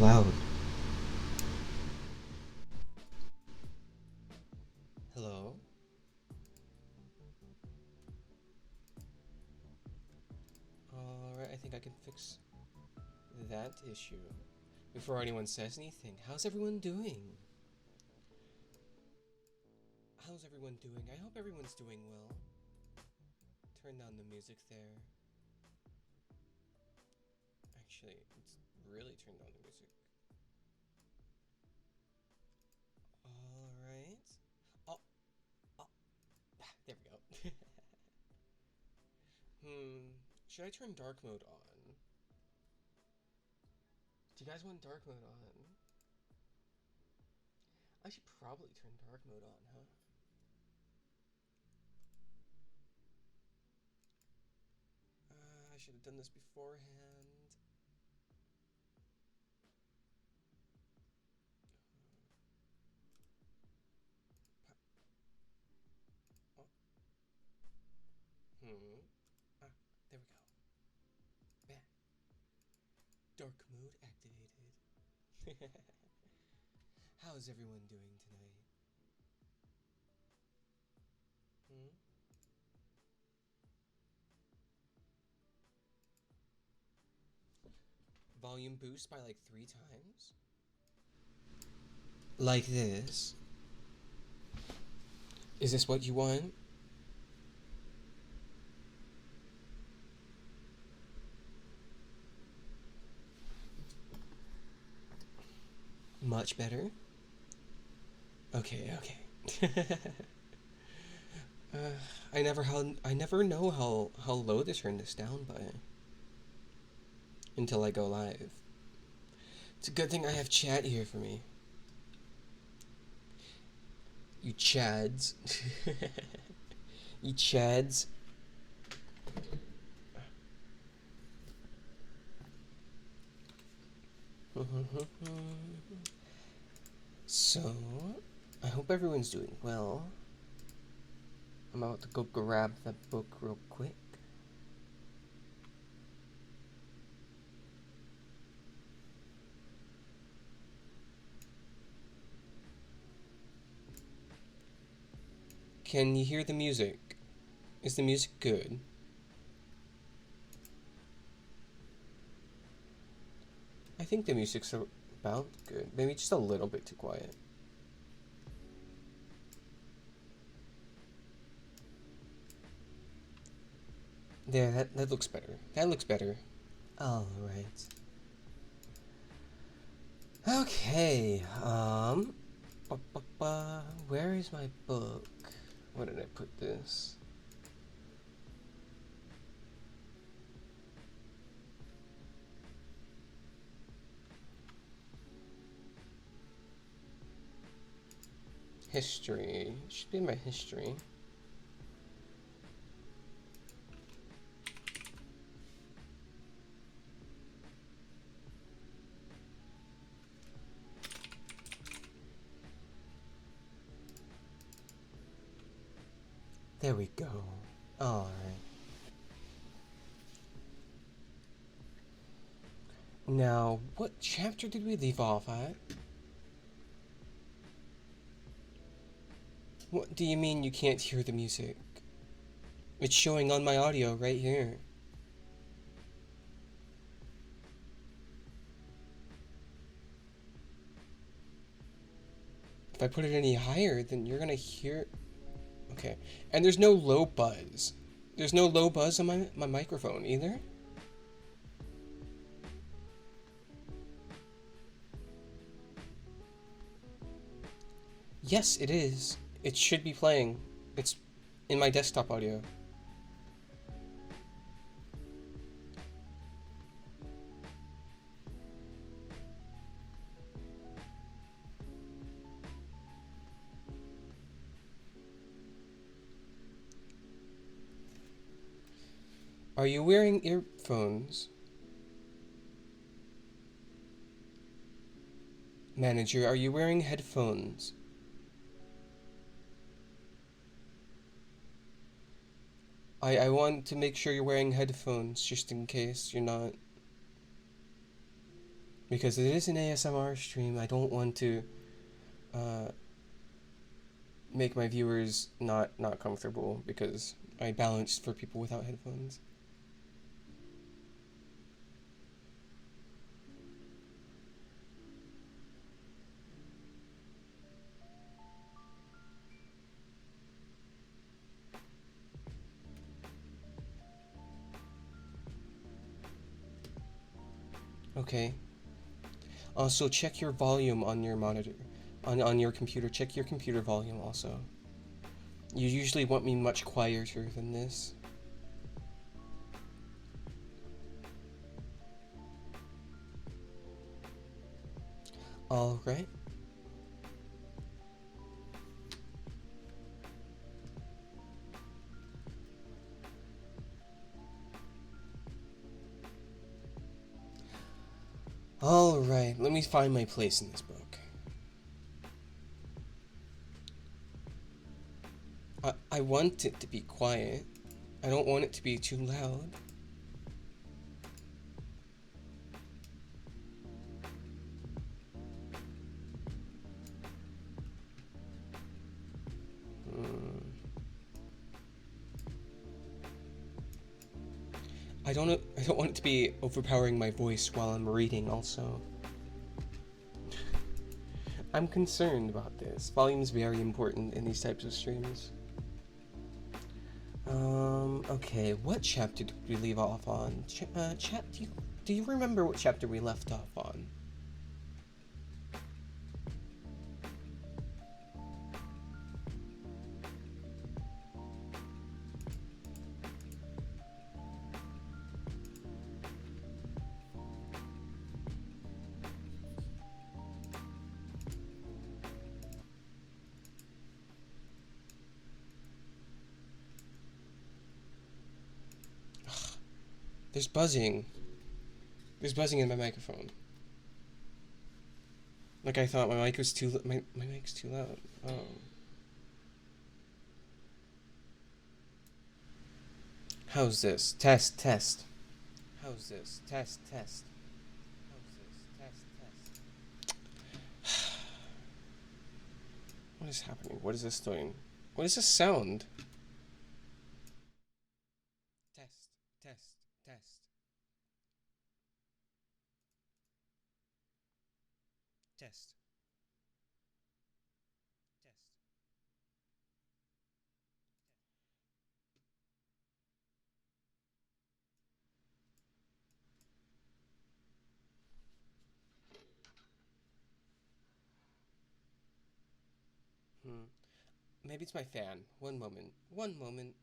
loud. Hello? Alright, I think I can fix that issue. Before anyone says anything, how's everyone doing? How's everyone doing? I hope everyone's doing well. Turn down the music there. Actually, it's really turned down the music. Alright. Oh, oh, there we go. Should I turn dark mode on? Do you guys want dark mode on? I should probably turn dark mode on, huh? I should have done this beforehand. Oh. Ah, there we go. Bam. Dark mode activated. How's everyone doing tonight? Hmm? Volume boost by like 3 times? Like this? Is this what you want? Much better? Okay, okay. uh, I never know how low to turn this down by until I go live. It's a good thing I have chat here for me. You chads. You chads. So, I hope everyone's doing well. I'm about to go grab that book real quick. Can you hear the music? Is the music good? I think the music's about good. Maybe just a little bit too quiet. There, that looks better. That looks better. Alright. Okay, where is my book? Where did I put this? History. It should be in my history. There we go. Alright. Now, what chapter did we leave off at? What do you mean you can't hear the music? It's showing on my audio right here. If I put it any higher, then you're gonna hear... Okay. And there's no low buzz. There's no low buzz on my microphone either? Yes, it is. It should be playing. It's in my desktop audio. Are you wearing earphones? Manager, are you wearing headphones? I want to make sure you're wearing headphones, just in case you're not. Because it is an ASMR stream, I don't want to uh, make my viewers not comfortable because I balanced for people without headphones. Okay. Also, check your volume on your monitor. On your computer, check your computer volume also. You usually want me much quieter than this. Alright. Alright, let me find my place in this book. I want it to be quiet. I don't want it to be too loud. I don't want it to be overpowering my voice while I'm reading also. I'm concerned about this. Volume is very important in these types of streams. Okay, what chapter did we leave off on? Chat, do you remember what chapter we left off on? There's buzzing. There's buzzing in my microphone. Like I thought my mic was too my mic's too loud. Oh. How's this? Test, test. How's this? Test, test. How's this? Test, test. What is happening? What is this doing? What is this sound? Test, test, test. Test. Test. Hmm. Maybe it's my fan. One moment. One moment.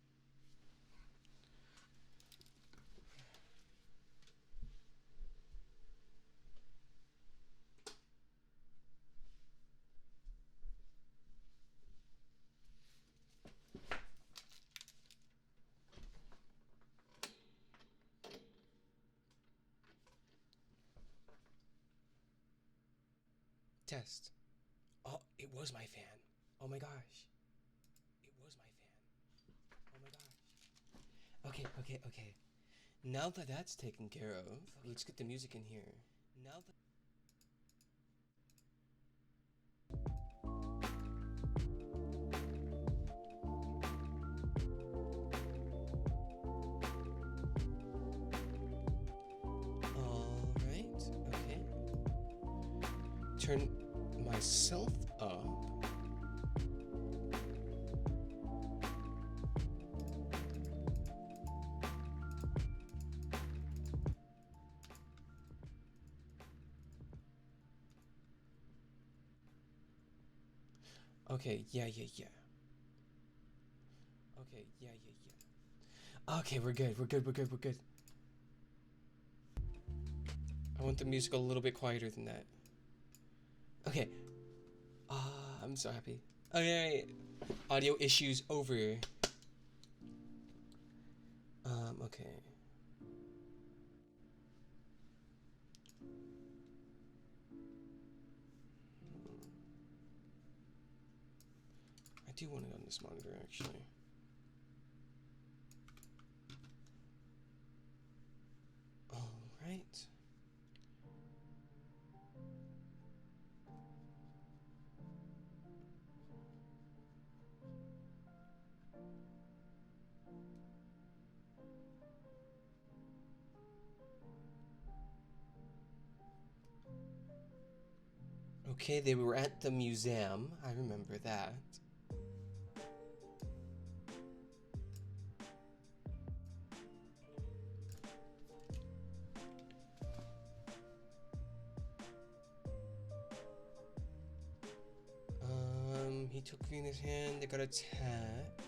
Test. Oh, it was my fan. Oh my gosh. It was my fan. Oh my gosh. Okay, okay, okay. Now that that's taken care of, let's get the music in here. Now that all right, okay. Turn myself up. Okay, yeah, yeah, yeah. Okay, yeah, yeah, yeah. Okay, we're good, we're good, we're good, we're good. I want the music a little bit quieter than that. Okay. I'm so happy. Okay, audio issues over. Okay. I do want it on this monitor, actually. All right. Okay, they were at the museum. I remember that. He took Venus' hand, they got attacked.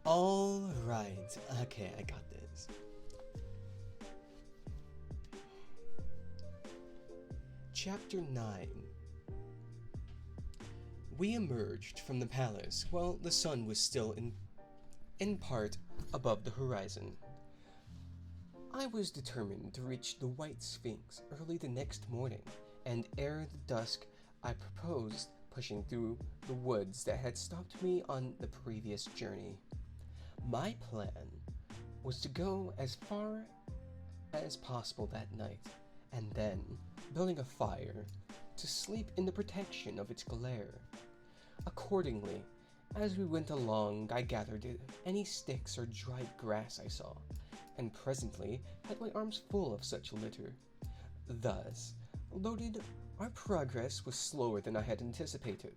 Alright, okay, I got this. Chapter 9. We emerged from the palace while the sun was still in part above the horizon. I was determined to reach the White Sphinx early the next morning, and ere the dusk I proposed pushing through the woods that had stopped me on the previous journey. My plan was to go as far as possible that night, and then, building a fire, to sleep in the protection of its glare. Accordingly, as we went along, I gathered any sticks or dried grass I saw, and presently had my arms full of such litter. Thus, loaded, our progress was slower than I had anticipated,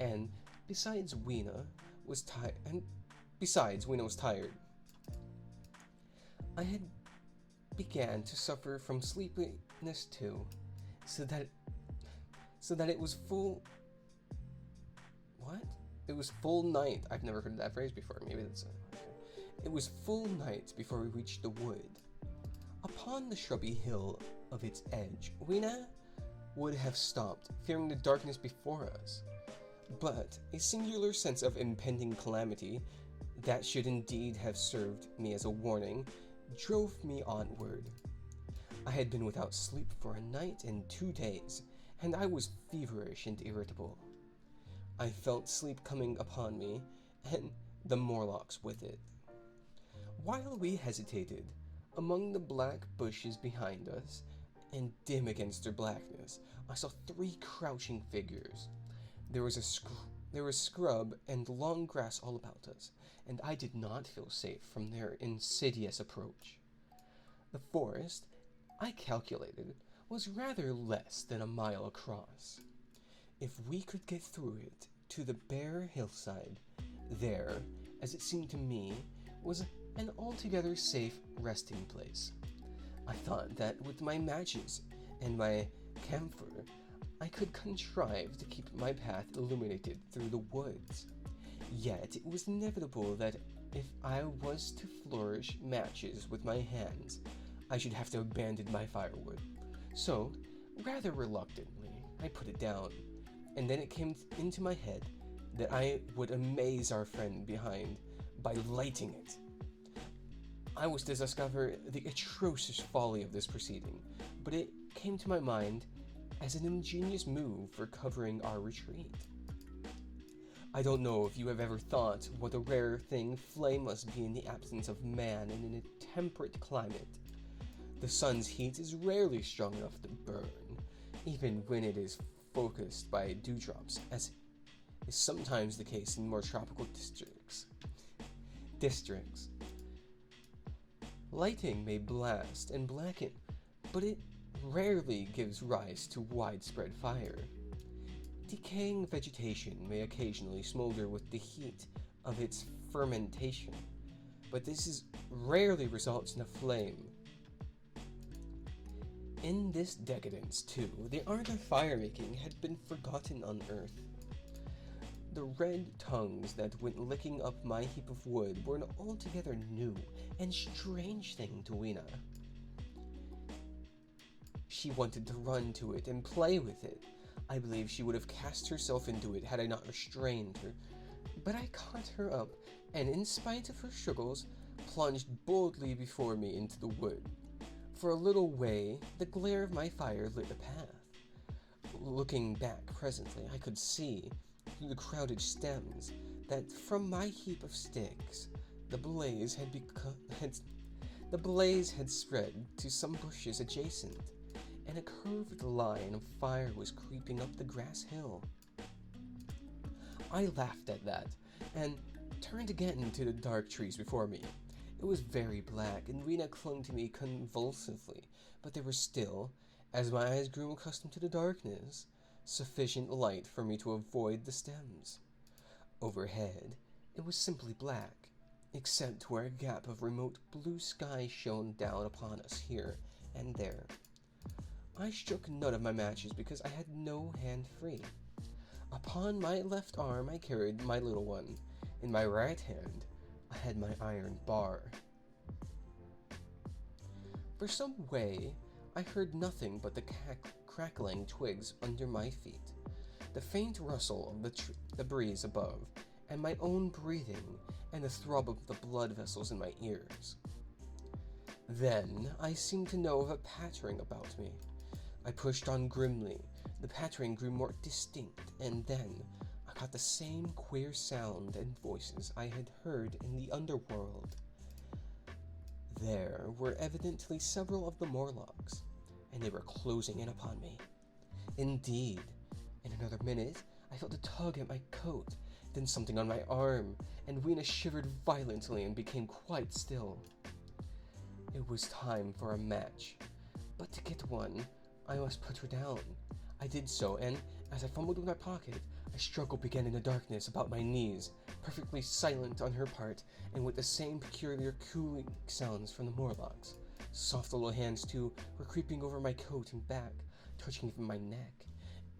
and besides, Weena was tired. I had began to suffer from sleepiness too, so that it was full. What? It was full night. I've never heard that phrase before. Maybe that's okay. It was full night before we reached the wood. Upon the shrubby hill of its edge, Weena would have stopped, fearing the darkness before us. But a singular sense of impending calamity, that should indeed have served me as a warning, drove me onward. I had been without sleep for a night and 2 days, and I was feverish and irritable. I felt sleep coming upon me, and the Morlocks with it. While we hesitated, among the black bushes behind us, and dim against their blackness, I saw 3 crouching figures. There was scrub and long grass all about us, and I did not feel safe from their insidious approach. The forest, I calculated, was rather less than a mile across. If we could get through it to the bare hillside, there, as it seemed to me, was an altogether safe resting place. I thought that with my matches and my camphor, I could contrive to keep my path illuminated through the woods. Yet it was inevitable that if I was to flourish matches with my hands, I should have to abandon my firewood. So, rather reluctantly, I put it down, and then it came into my head that I would amaze our friend behind by lighting it. I was to discover the atrocious folly of this proceeding, but it came to my mind as an ingenious move for covering our retreat. I don't know if you have ever thought what a rare thing flame must be in the absence of man and in a temperate climate. The sun's heat is rarely strong enough to burn, even when it is focused by dewdrops, as is sometimes the case in more tropical districts. Lighting may blast and blacken, but it rarely gives rise to widespread fire. Decaying vegetation may occasionally smolder with the heat of its fermentation, but this rarely results in a flame. In this decadence, too, the art of fire-making had been forgotten on Earth. The red tongues that went licking up my heap of wood were an altogether new and strange thing to Weena. She wanted to run to it and play with it. I believe she would have cast herself into it had I not restrained her. But I caught her up, and in spite of her struggles, plunged boldly before me into the wood. For a little way, the glare of my fire lit a path. Looking back presently, I could see, through the crowded stems, that from my heap of sticks, the blaze had spread to some bushes adjacent, and a curved line of fire was creeping up the grass hill. I laughed at that, and turned again into the dark trees before me. It was very black, and Rena clung to me convulsively, but there was still, as my eyes grew accustomed to the darkness, sufficient light for me to avoid the stems. Overhead, it was simply black, except where a gap of remote blue sky shone down upon us here and there. I struck none of my matches because I had no hand free. Upon my left arm I carried my little one. In my right hand I had my iron bar. For some way, I heard nothing but the crackling twigs under my feet, the faint rustle of the breeze above, and my own breathing, and the throb of the blood vessels in my ears. Then I seemed to know of a pattering about me. I pushed on grimly. The pattering grew more distinct, and then I got the same queer sound and voices I had heard in the underworld. There were evidently several of the Morlocks, and they were closing in upon me. Indeed, in another minute, I felt a tug at my coat, then something on my arm, and Weena shivered violently and became quite still. It was time for a match, but to get one, I must put her down. I did so, and as I fumbled with my pocket, a struggle began in the darkness about my knees, perfectly silent on her part, and with the same peculiar cooing sounds from the Morlocks. Soft little hands, too, were creeping over my coat and back, touching even my neck.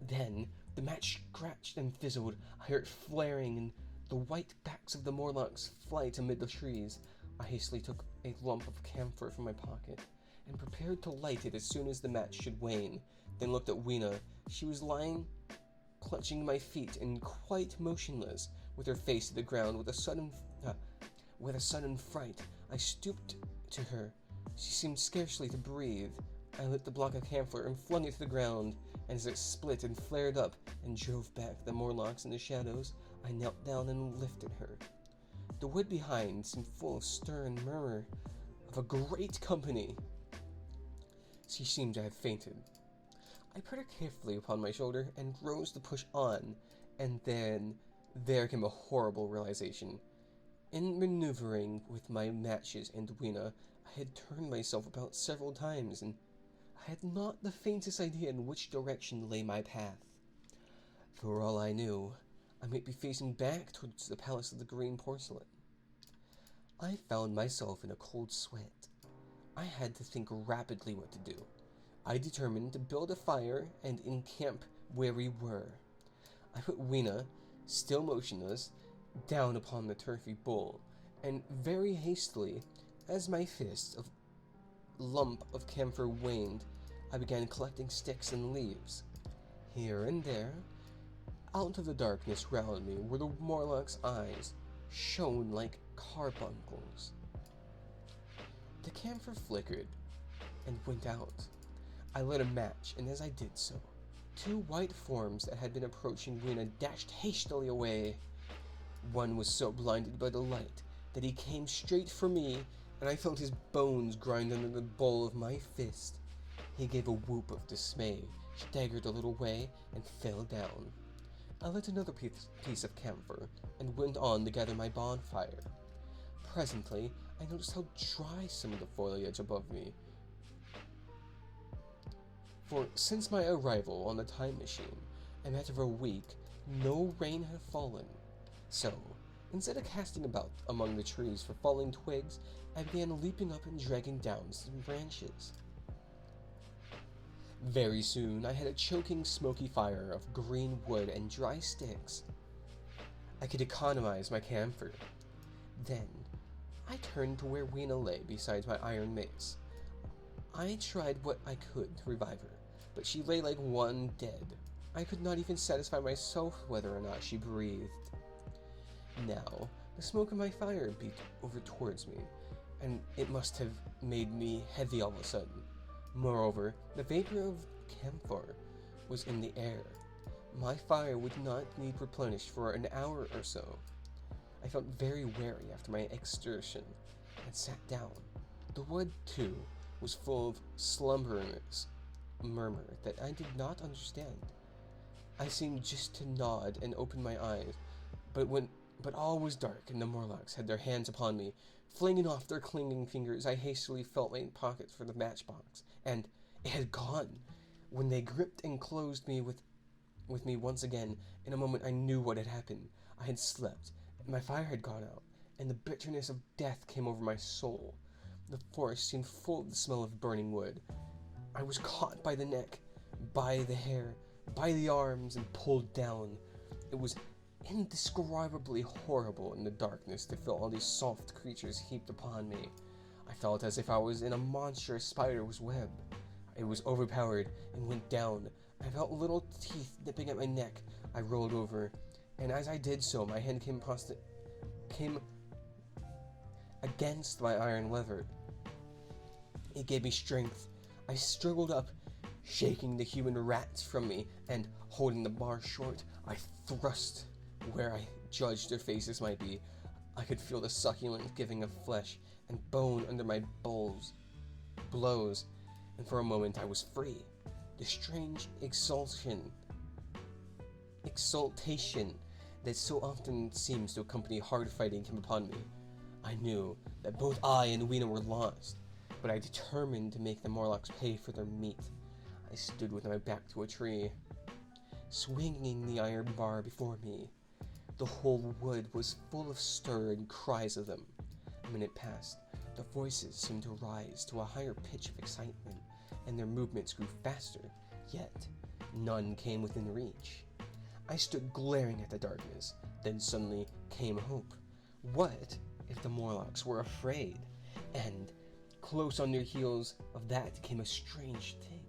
Then the match scratched and fizzled. I heard flaring, and the white backs of the Morlocks flight amid the trees. I hastily took a lump of camphor from my pocket, and prepared to light it as soon as the match should wane, then looked at Weena. She was lying, clutching my feet, and quite motionless, with her face to the ground. With a sudden fright, I stooped to her. She seemed scarcely to breathe. I lit the block of camphor and flung it to the ground, and as it split and flared up and drove back the Morlocks in the shadows, I knelt down and lifted her. The wood behind seemed full of stir and murmur of a great company. She seemed to have fainted. I put her carefully upon my shoulder and rose to push on, and then there came a horrible realization. In maneuvering with my matches and Weena, I had turned myself about several times, and I had not the faintest idea in which direction lay my path. For all I knew, I might be facing back towards the Palace of the Green Porcelain. I found myself in a cold sweat. I had to think rapidly what to do. I determined to build a fire and encamp where we were. I put Weena, still motionless, down upon the turfy bowl, and very hastily, as my lump of camphor waned, I began collecting sticks and leaves. Here and there, out of the darkness round me, where the Morlock's eyes shone like carbuncles. The camphor flickered and went out. I lit a match, and as I did so, two white forms that had been approaching Weena dashed hastily away. One was so blinded by the light that he came straight for me, and I felt his bones grind under the ball of my fist. He gave a whoop of dismay, staggered a little way, and fell down. I lit another piece of camphor, and went on to gather my bonfire. Presently, I noticed how dry some of the foliage above me. For since my arrival on the time machine, a matter of a week, no rain had fallen. So, instead of casting about among the trees for falling twigs, I began leaping up and dragging down some branches. Very soon, I had a choking, smoky fire of green wood and dry sticks. I could economize my camphor. Then, I turned to where Weena lay beside my iron mace. I tried what I could to revive her, but she lay like one dead. I could not even satisfy myself whether or not she breathed. Now, the smoke of my fire beat over towards me, and it must have made me heavy all of a sudden. Moreover, the vapor of camphor was in the air. My fire would not need replenished for an hour or so. I felt very weary after my exertion, and sat down. The wood, too, was full of slumberous murmur that I did not understand. I seemed just to nod and open my eyes, But all was dark, and the Morlocks had their hands upon me. Flinging off their clinging fingers, I hastily felt my pocket for the matchbox, and it had gone. When they gripped and closed me with me once again, in a moment I knew what had happened. I had slept, and my fire had gone out, and the bitterness of death came over my soul. The forest seemed full of the smell of burning wood. I was caught by the neck, by the hair, by the arms, and pulled down. It was indescribably horrible in the darkness to feel all these soft creatures heaped upon me. I felt as if I was in a monstrous spider's web. It was overpowered and went down. I felt little teeth nipping at my neck. I rolled over, and as I did so, my hand came against my iron lever. It gave me strength. I struggled up, shaking the human rats from me, and holding the bar short, I thrust where I judged their faces might be. I could feel the succulent giving of flesh and bone under my blows, and for a moment I was free. The strange exultation that so often seems to accompany hard fighting came upon me. I knew that both I and Weena were lost, but I determined to make the Morlocks pay for their meat. I stood with my back to a tree, swinging the iron bar before me. The whole wood was full of stir and cries of them. A minute passed. The voices seemed to rise to a higher pitch of excitement, and their movements grew faster, yet none came within reach. I stood glaring at the darkness, then suddenly came hope. What if the Morlocks were afraid? And close on their heels of that came a strange thing.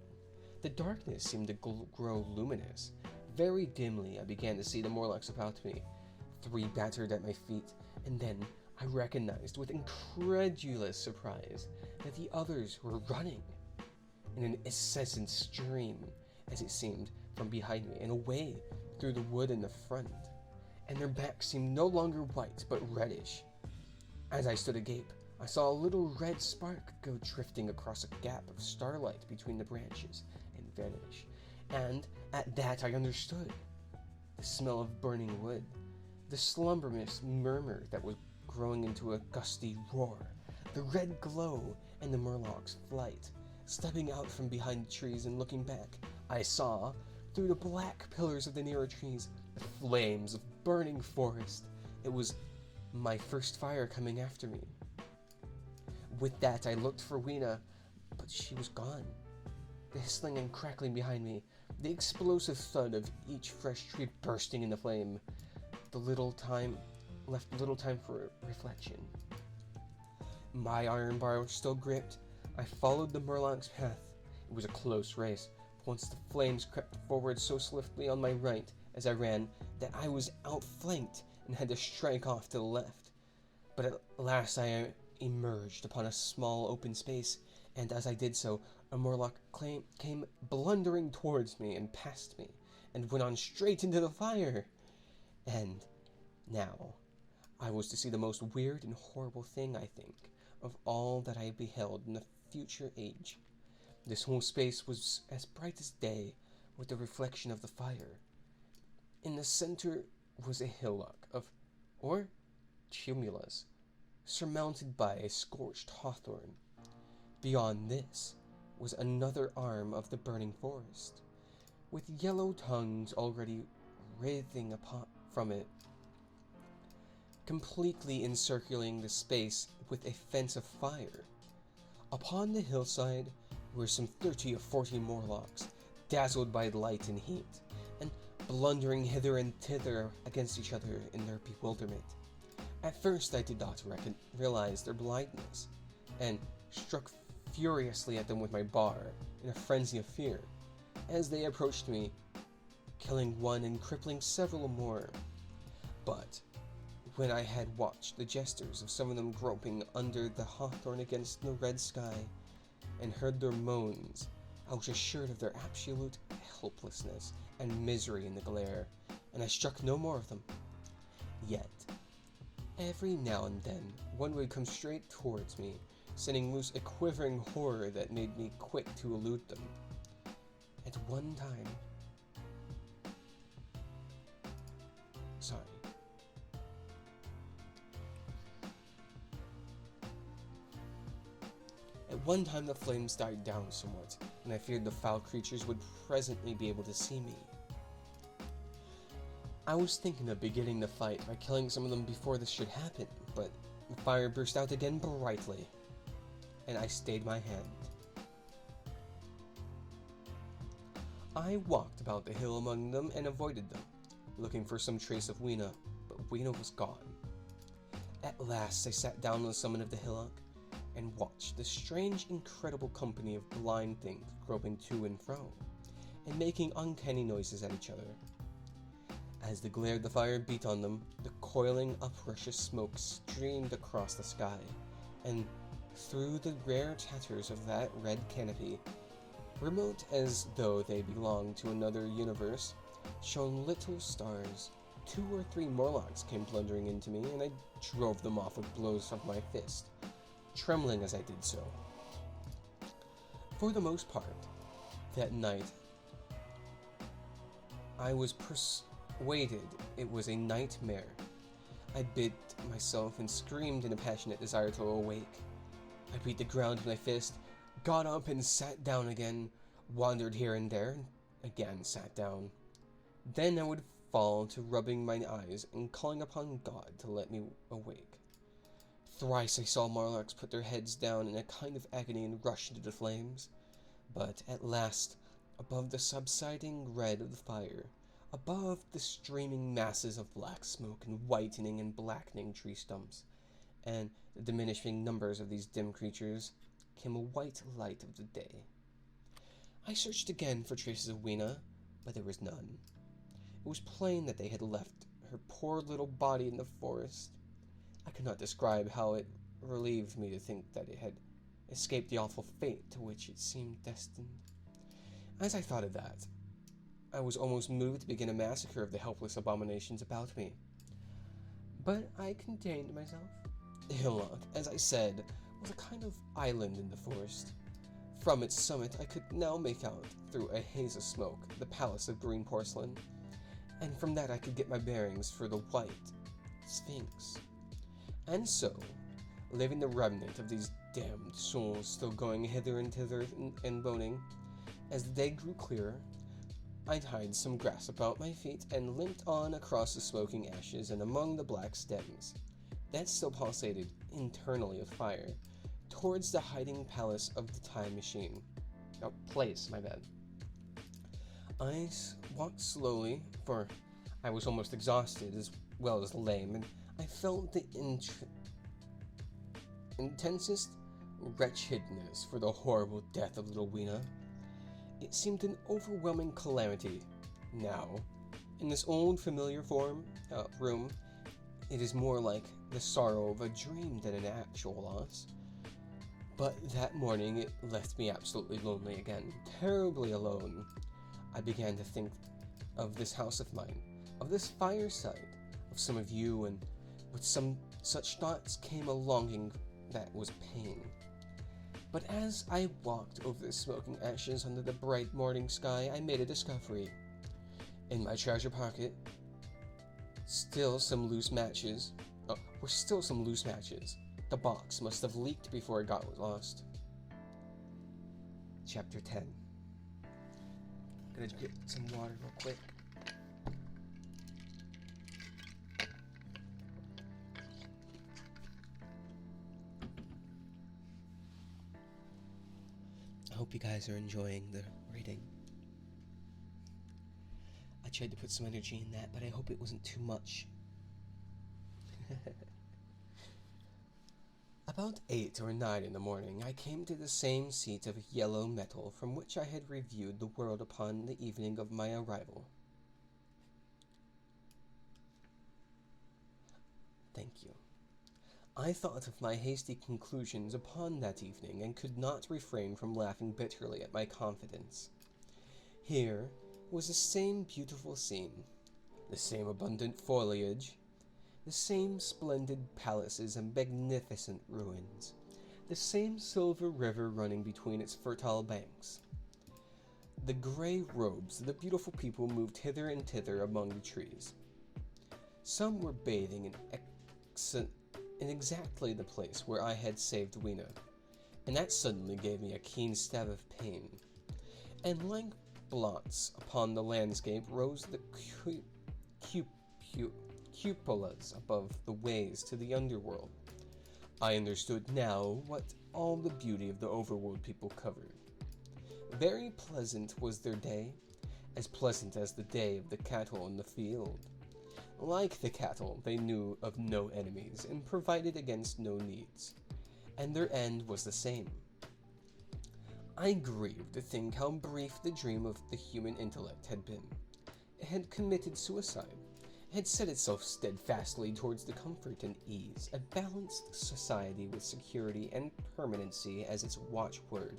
The darkness seemed to grow luminous. Very dimly I began to see the Morlocks about me. 3 battered at my feet, and then I recognized with incredulous surprise that the others were running in an incessant stream, as it seemed, from behind me and away through the wood in the front, and their backs seemed no longer white but reddish. As I stood agape, I saw a little red spark go drifting across a gap of starlight between the branches and vanish, and at that I understood. The smell of burning wood, the slumberous murmur that was growing into a gusty roar, the red glow, and the Morlock's flight. Stepping out from behind the trees and looking back, I saw, through the black pillars of the nearer trees, the flames of burning forest. It was my first fire coming after me. With that, I looked for Weena, but she was gone. The hissing and crackling behind me, the explosive thud of each fresh tree bursting into flame, left little time for reflection. My iron bar was still gripped. I followed the Morlock's path. It was a close race. Once the flames crept forward so swiftly on my right as I ran that I was outflanked and had to strike off to the left. But at last I emerged upon a small open space, and as I did so, a Morlock came blundering towards me and past me, and went on straight into the fire. And now I was to see the most weird and horrible thing, I think, of all that I beheld in the future age. This whole space was as bright as day with the reflection of the fire. In the center was a hillock or tumulus, surmounted by a scorched hawthorn. Beyond this was another arm of the burning forest, with yellow tongues already writhing from it, completely encircling the space with a fence of fire. Upon the hillside were some 30 or 40 Morlocks, dazzled by light and heat, and blundering hither and thither against each other in their bewilderment. At first I did not realize their blindness, and struck furiously at them with my bar in a frenzy of fear, as they approached me, killing one and crippling several more. But when I had watched the gestures of some of them groping under the hawthorn against the red sky, and heard their moans, I was assured of their absolute helplessness and misery in the glare, and I struck no more of them. Yet, every now and then, one would come straight towards me, sending loose a quivering horror that made me quick to elude them. At one time... At one time the flames died down somewhat, and I feared the foul creatures would presently be able to see me. I was thinking of beginning the fight by killing some of them before this should happen, but the fire burst out again brightly, and I stayed my hand. I walked about the hill among them and avoided them, looking for some trace of Weena, but Weena was gone. At last I sat down on the summit of the hillock and watched the strange, incredible company of blind things groping to and fro, and making uncanny noises at each other. As the glare of the fire beat on them, the coiling, uprushous smoke streamed across the sky, and through the rare tatters of that red canopy, remote as though they belonged to another universe, shone little stars. 2 or 3 Morlocks came blundering into me, and I drove them off with blows of my fist, trembling as I did so. For the most part, that night, I was persuaded it was a nightmare. I bit myself and screamed in a passionate desire to awake. I beat the ground with my fist, got up and sat down again, wandered here and there, and again sat down. Then I would fall to rubbing my eyes and calling upon God to let me awake. Thrice I saw Morlocks put their heads down in a kind of agony and rush into the flames. But at last, above the subsiding red of the fire, above the streaming masses of black smoke and whitening and blackening tree stumps, and the diminishing numbers of these dim creatures, came a white light of the day. I searched again for traces of Weena, but there was none. It was plain that they had left her poor little body in the forest. I could not describe how it relieved me to think that it had escaped the awful fate to which it seemed destined. As I thought of that, I was almost moved to begin a massacre of the helpless abominations about me. But I contained myself. The hillock, as I said, was a kind of island in the forest. From its summit I could now make out, through a haze of smoke, the palace of green porcelain, and from that I could get my bearings for the white Sphinx. And so, leaving the remnant of these damned souls still going hither and thither and moaning, as the day grew clearer, I tied some grass about my feet and limped on across the smoking ashes and among the black stems that still pulsated internally with fire, towards the hiding palace of the time machine. Oh, place, my bad. I walked slowly, for I was almost exhausted as well as lame, and I felt the intensest wretchedness for the horrible death of little Weena. It seemed an overwhelming calamity. Now, in this old familiar room, it is more like the sorrow of a dream than an actual loss. But that morning it left me absolutely lonely again, terribly alone. I began to think of this house of mine, of this fireside, of some of you, and with some such thoughts came a longing that was pain. But as I walked over the smoking ashes under the bright morning sky, I made a discovery. In my treasure pocket, were still some loose matches. The box must have leaked before it got lost. Chapter 10. Gonna get some water real quick. I hope you guys are enjoying the reading. I tried to put some energy in that, but I hope it wasn't too much. About 8 or 9 in the morning, I came to the same seat of yellow metal from which I had reviewed the world upon the evening of my arrival. Thank you. I thought of my hasty conclusions upon that evening and could not refrain from laughing bitterly at my confidence. Here was the same beautiful scene, the same abundant foliage, the same splendid palaces and magnificent ruins, the same silver river running between its fertile banks. The grey robes of the beautiful people moved hither and thither among the trees. Some were bathing in exactly the place where I had saved Weena, and that suddenly gave me a keen stab of pain. And like blots upon the landscape rose the cupolas above the ways to the underworld. I understood now what all the beauty of the overworld people covered. Very pleasant was their day, as pleasant as the day of the cattle in the field. Like the cattle, they knew of no enemies and provided against no needs, and their end was the same. I grieved to think how brief the dream of the human intellect had been. It had committed suicide. It had set itself steadfastly towards the comfort and ease, a balanced society with security and permanency as its watchword.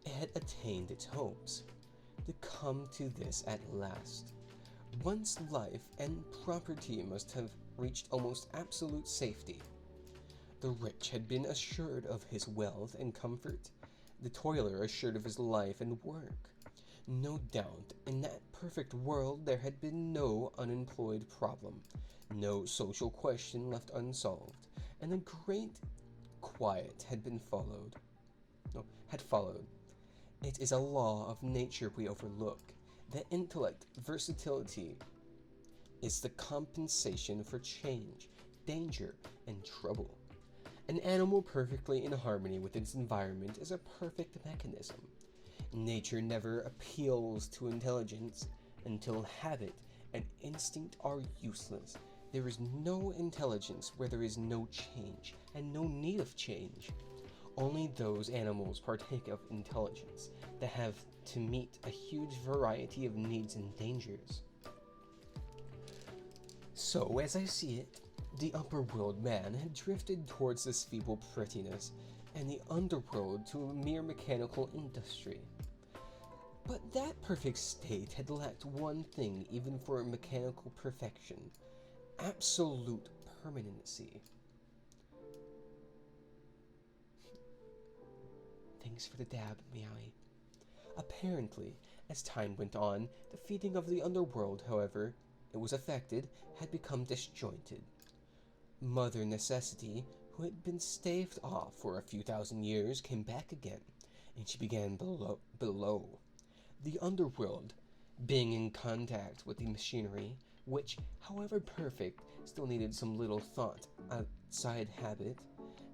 It had attained its hopes, to come to this at last. One's life and property must have reached almost absolute safety. The rich had been assured of his wealth and comfort, the toiler assured of his life and work. No doubt, in that perfect world there had been no unemployed problem, no social question left unsolved, and a great quiet had followed. It is a law of nature we overlook, that intellect versatility is the compensation for change, danger, and trouble. An animal perfectly in harmony with its environment is a perfect mechanism. Nature never appeals to intelligence until habit and instinct are useless. There is no intelligence where there is no change, and no need of change. Only those animals partake of intelligence that have to meet a huge variety of needs and dangers. So, as I see it, the upper-world man had drifted towards this feeble prettiness, and the underworld to a mere mechanical industry. But that perfect state had lacked one thing even for mechanical perfection: absolute permanency. Thanks for the dab, Meowie. Apparently, as time went on, the feeding of the underworld, however it was affected, had become disjointed. Mother Necessity, who had been staved off for a few thousand years, came back again, and she began below. The underworld, being in contact with the machinery, which, however perfect, still needed some little thought outside habit,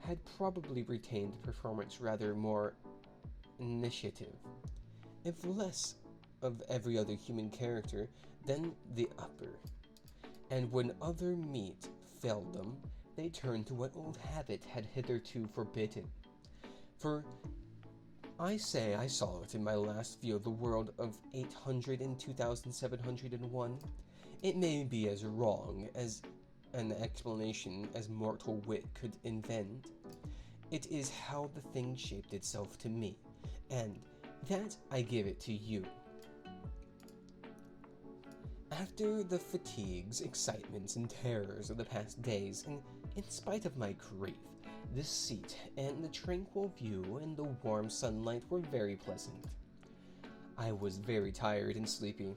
had probably retained performance rather more initiative, if less of every other human character than the upper. And when other meat failed them, they turned to what old habit had hitherto forbidden. For I say I saw it in my last view of the world of 800 and 2701. It may be as wrong as an explanation as mortal wit could invent. It is how the thing shaped itself to me, and that I give it to you. After the fatigues, excitements, and terrors of the past days, and in spite of my grief, this seat and the tranquil view and the warm sunlight were very pleasant. I was very tired and sleepy,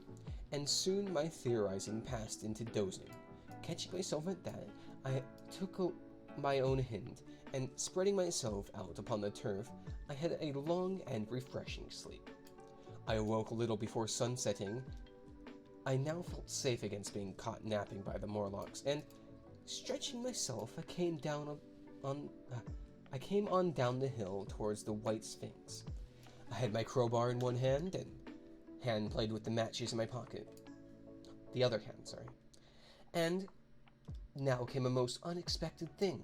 and soon my theorizing passed into dozing. Catching myself at that, I took my own hint, and spreading myself out upon the turf, I had a long and refreshing sleep. I awoke a little before sunsetting. I now felt safe against being caught napping by the Morlocks, and stretching myself, I came on down the hill towards the White Sphinx. I had my crowbar in one hand, and hand played with the matches in my pocket. The other hand, sorry. And now came a most unexpected thing.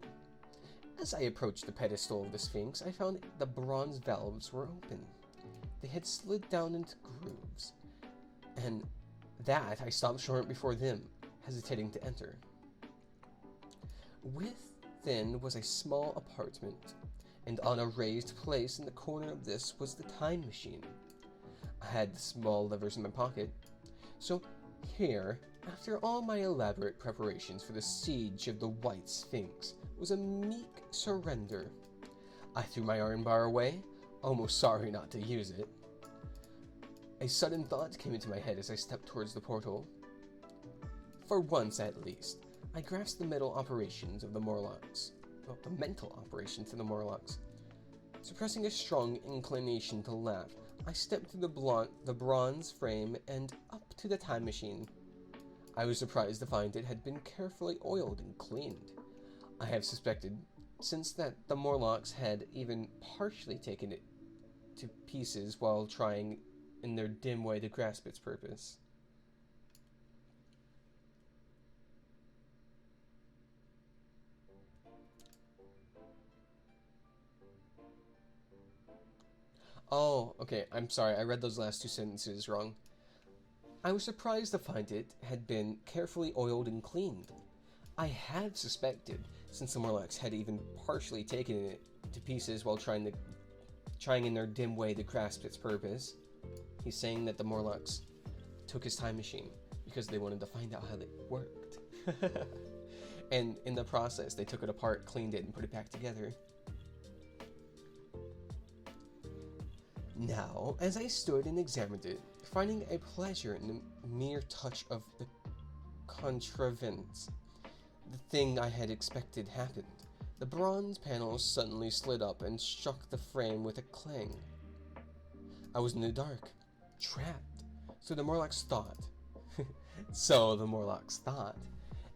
As I approached the pedestal of the Sphinx, I found the bronze valves were open. They had slid down into grooves, and that I stopped short before them, hesitating to enter. Within was a small apartment, and on a raised place in the corner of this was the time machine. I had the small levers in my pocket, so here, after all my elaborate preparations for the siege of the White Sphinx, was a meek surrender. I threw my iron bar away, almost sorry not to use it. A sudden thought came into my head as I stepped towards the portal. For once, at least, I grasped the mental operations of the Morlocks. Suppressing a strong inclination to laugh, I stepped through the bronze frame and up to the time machine. I was surprised to find it had been carefully oiled and cleaned. I have suspected since that the Morlocks had even partially taken it to pieces while trying in their dim way to grasp its purpose. Oh, okay, I'm sorry, I read those last two sentences wrong. I was surprised to find it had been carefully oiled and cleaned. I had suspected, since the Morlocks had even partially taken it to pieces while trying in their dim way to grasp its purpose. He's saying that the Morlocks took his time machine because they wanted to find out how it worked. And in the process, they took it apart, cleaned it, and put it back together. Now, as I stood and examined it, finding a pleasure in the mere touch of the contrivance, the thing I had expected happened. The bronze panels suddenly slid up and struck the frame with a clang. I was in the dark, trapped. So the Morlocks thought.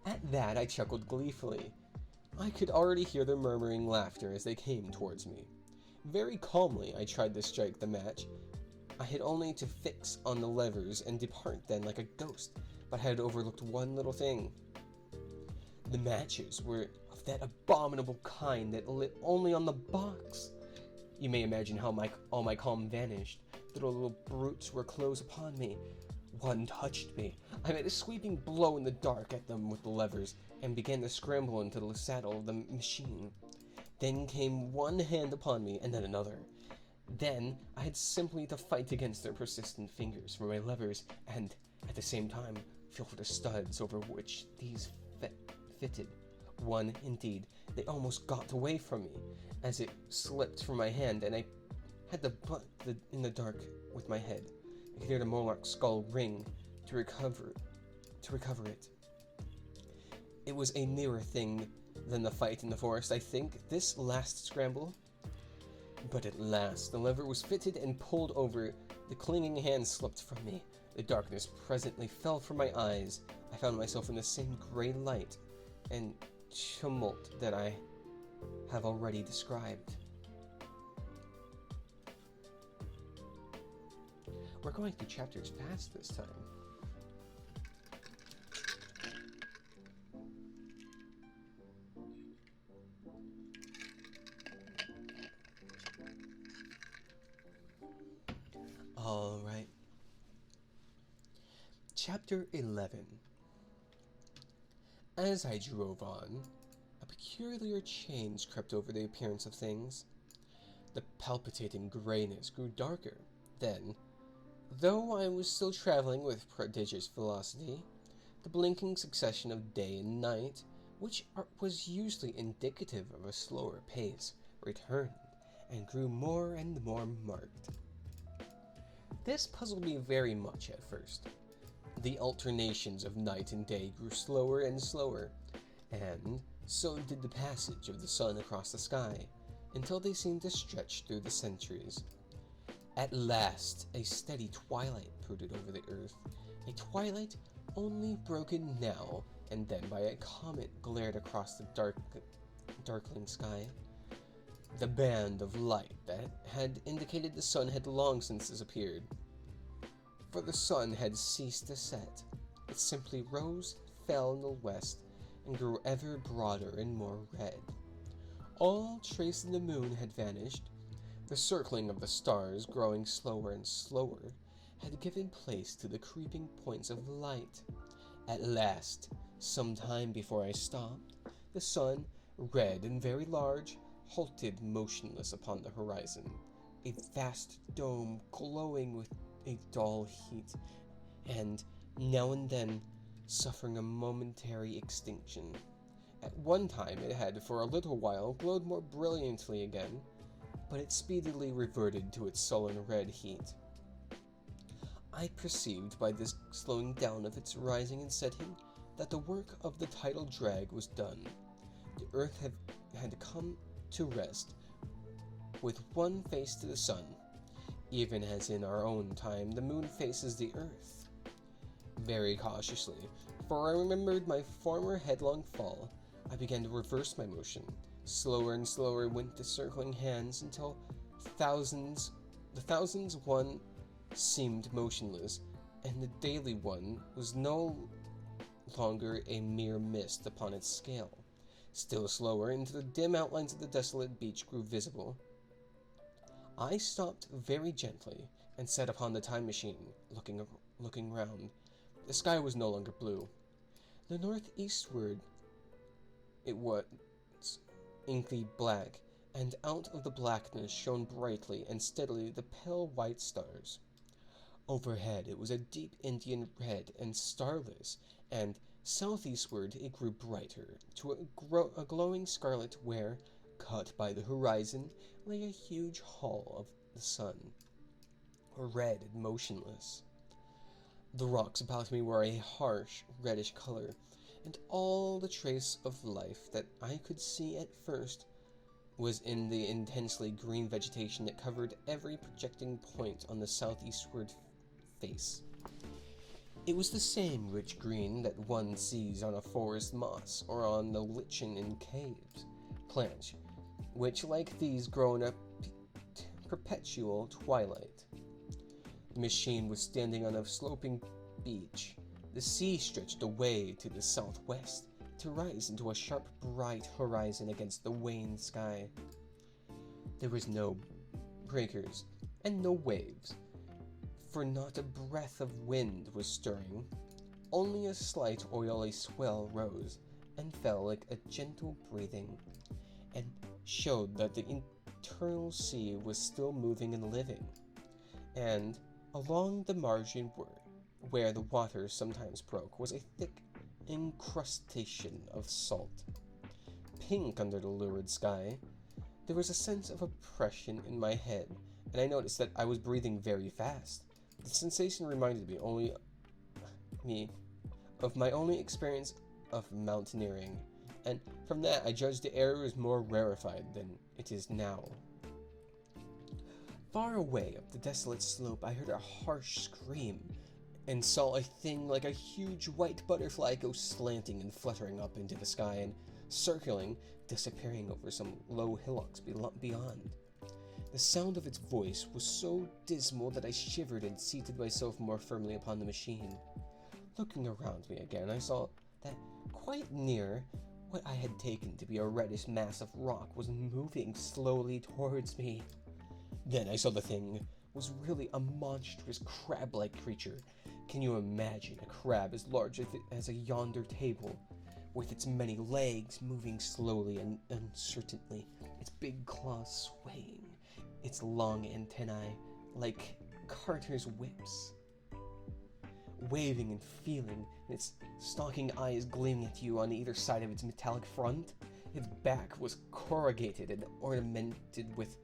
At that, I chuckled gleefully. I could already hear their murmuring laughter as they came towards me. Very calmly, I tried to strike the match. I had only to fix on the levers and depart then like a ghost, but I had overlooked one little thing. The matches were of that abominable kind that lit only on the box. You may imagine how all my calm vanished. The little brutes were close upon me. One touched me. I made a sweeping blow in the dark at them with the levers, and began to scramble into the saddle of the machine. Then came one hand upon me, and then another. Then I had simply to fight against their persistent fingers for my levers, and, at the same time, feel for the studs over which these fitted. One, indeed, they almost got away from me, as it slipped from my hand, and I had to butt in the dark with my head. I could hear the Morlock skull ring to recover it. It was a nearer thing than the fight in the forest, I think, this last scramble. But at last, the lever was fitted and pulled over. The clinging hand slipped from me. The darkness presently fell from my eyes. I found myself in the same gray light and tumult that I have already described. We're going through chapters fast this time. Alright. Chapter 11. As I drove on, a peculiar change crept over the appearance of things. The palpitating grayness grew darker. Then, though I was still traveling with prodigious velocity, the blinking succession of day and night, which was usually indicative of a slower pace, returned and grew more and more marked. This puzzled me very much at first. The alternations of night and day grew slower and slower, and so did the passage of the sun across the sky, until they seemed to stretch through the centuries. At last, a steady twilight brooded over the earth, a twilight only broken now and then by a comet glared across the darkling sky. The band of light that had indicated the sun had long since disappeared, for the sun had ceased to set. It simply rose, fell in the west, and grew ever broader and more red. All trace of the moon had vanished. The circling of the stars, growing slower and slower, had given place to the creeping points of light. At last, some time before I stopped, the sun, red and very large, halted motionless upon the horizon, a vast dome glowing with a dull heat, and, now and then, suffering a momentary extinction. At one time it had for a little while glowed more brilliantly again, but it speedily reverted to its sullen red heat. I perceived by this slowing down of its rising and setting that the work of the tidal drag was done. The earth had come to rest with one face to the sun, even as in our own time the moon faces the earth. Very cautiously, for I remembered my former headlong fall, I began to reverse my motion. Slower and slower went the circling hands until the thousands one seemed motionless, and the daily one was no longer a mere mist upon its scale. Still slower, until the dim outlines of the desolate beach grew visible. I stopped very gently and sat upon the time machine, looking round. The sky was no longer blue. The northeastward it was inky black, and out of the blackness shone brightly and steadily the pale white stars. Overhead it was a deep Indian red and starless, and southeastward it grew brighter to a glowing scarlet where, cut by the horizon, lay a huge hull of the sun, red and motionless. The rocks about me were a harsh reddish color, and all the trace of life that I could see at first was in the intensely green vegetation that covered every projecting point on the southeastward face. It was the same rich green that one sees on a forest moss or on the lichen in caves, plants which like these grow in a perpetual twilight. The machine was standing on a sloping beach. The sea stretched away to the southwest to rise into a sharp, bright horizon against the wan sky. There was no breakers and no waves, for not a breath of wind was stirring. Only a slight oily swell rose and fell like a gentle breathing, and showed that the eternal sea was still moving and living. And along the margin where the water sometimes broke was a thick incrustation of salt. Pink under the lurid sky, there was a sense of oppression in my head, and I noticed that I was breathing very fast. The sensation reminded me of my only experience of mountaineering, and from that I judged the air was more rarefied than it is now. Far away up the desolate slope I heard a harsh scream, and saw a thing like a huge white butterfly go slanting and fluttering up into the sky and circling, disappearing over some low hillocks beyond. The sound of its voice was so dismal that I shivered and seated myself more firmly upon the machine. Looking around me again, I saw that quite near, what I had taken to be a reddish mass of rock was moving slowly towards me. Then I saw the thing was really a monstrous crab-like creature. Can you imagine a crab as large as a yonder table, with its many legs moving slowly and uncertainly, its big claws swaying, its long antennae like carters' whips, waving and feeling, and its stalking eyes gleaming at you on either side of its metallic front? Its back was corrugated and ornamented with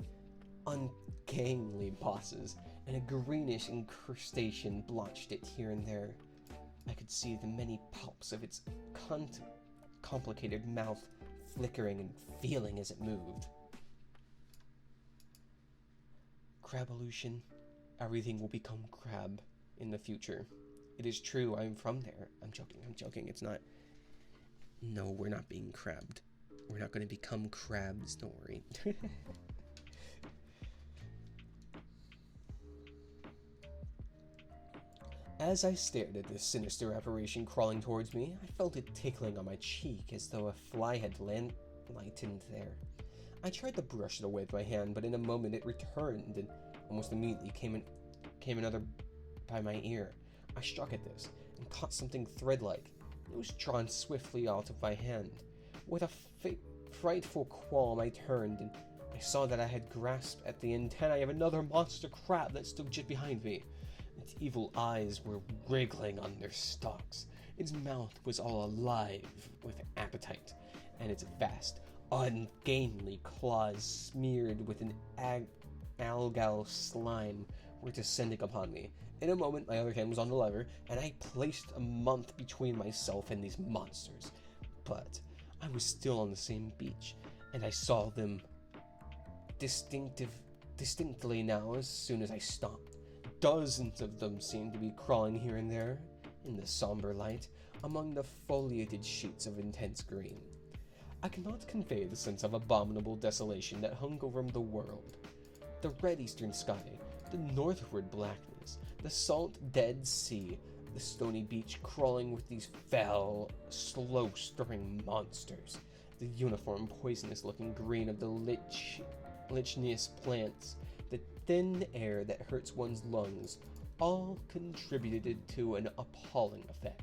ungainly bosses, and a greenish incrustation blotched it here and there. I could see the many palps of its complicated mouth flickering and feeling as it moved. Cravolution. Everything will become crab in the future. It is true, I'm from there. I'm joking, it's not. No, we're not being crabbed. We're not going to become crabs, don't worry. As I stared at this sinister apparition crawling towards me, I felt it tickling on my cheek as though a fly had lightened there. I tried to brush it away with my hand, but in a moment it returned, and almost immediately came another by my ear. I struck at this, and caught something thread-like. It was drawn swiftly out of my hand. With a frightful qualm I turned, and I saw that I had grasped at the antennae of another monster crab that stood just behind me. Its evil eyes were wriggling on their stalks. Its mouth was all alive with appetite, and its vast, ungainly claws smeared with an algal slime were descending upon me. In a moment, my other hand was on the lever, and I placed a month between myself and these monsters. But I was still on the same beach, and I saw them distinctly now as soon as I stopped. Dozens of them seemed to be crawling here and there, in the somber light, among the foliated sheets of intense green. I cannot convey the sense of abominable desolation that hung over the world. The red eastern sky, the northward blackness, the salt dead sea, the stony beach crawling with these fell, slow-stirring monsters, the uniform poisonous-looking green of the lichenous plants, the thin air that hurts one's lungs, all contributed to an appalling effect.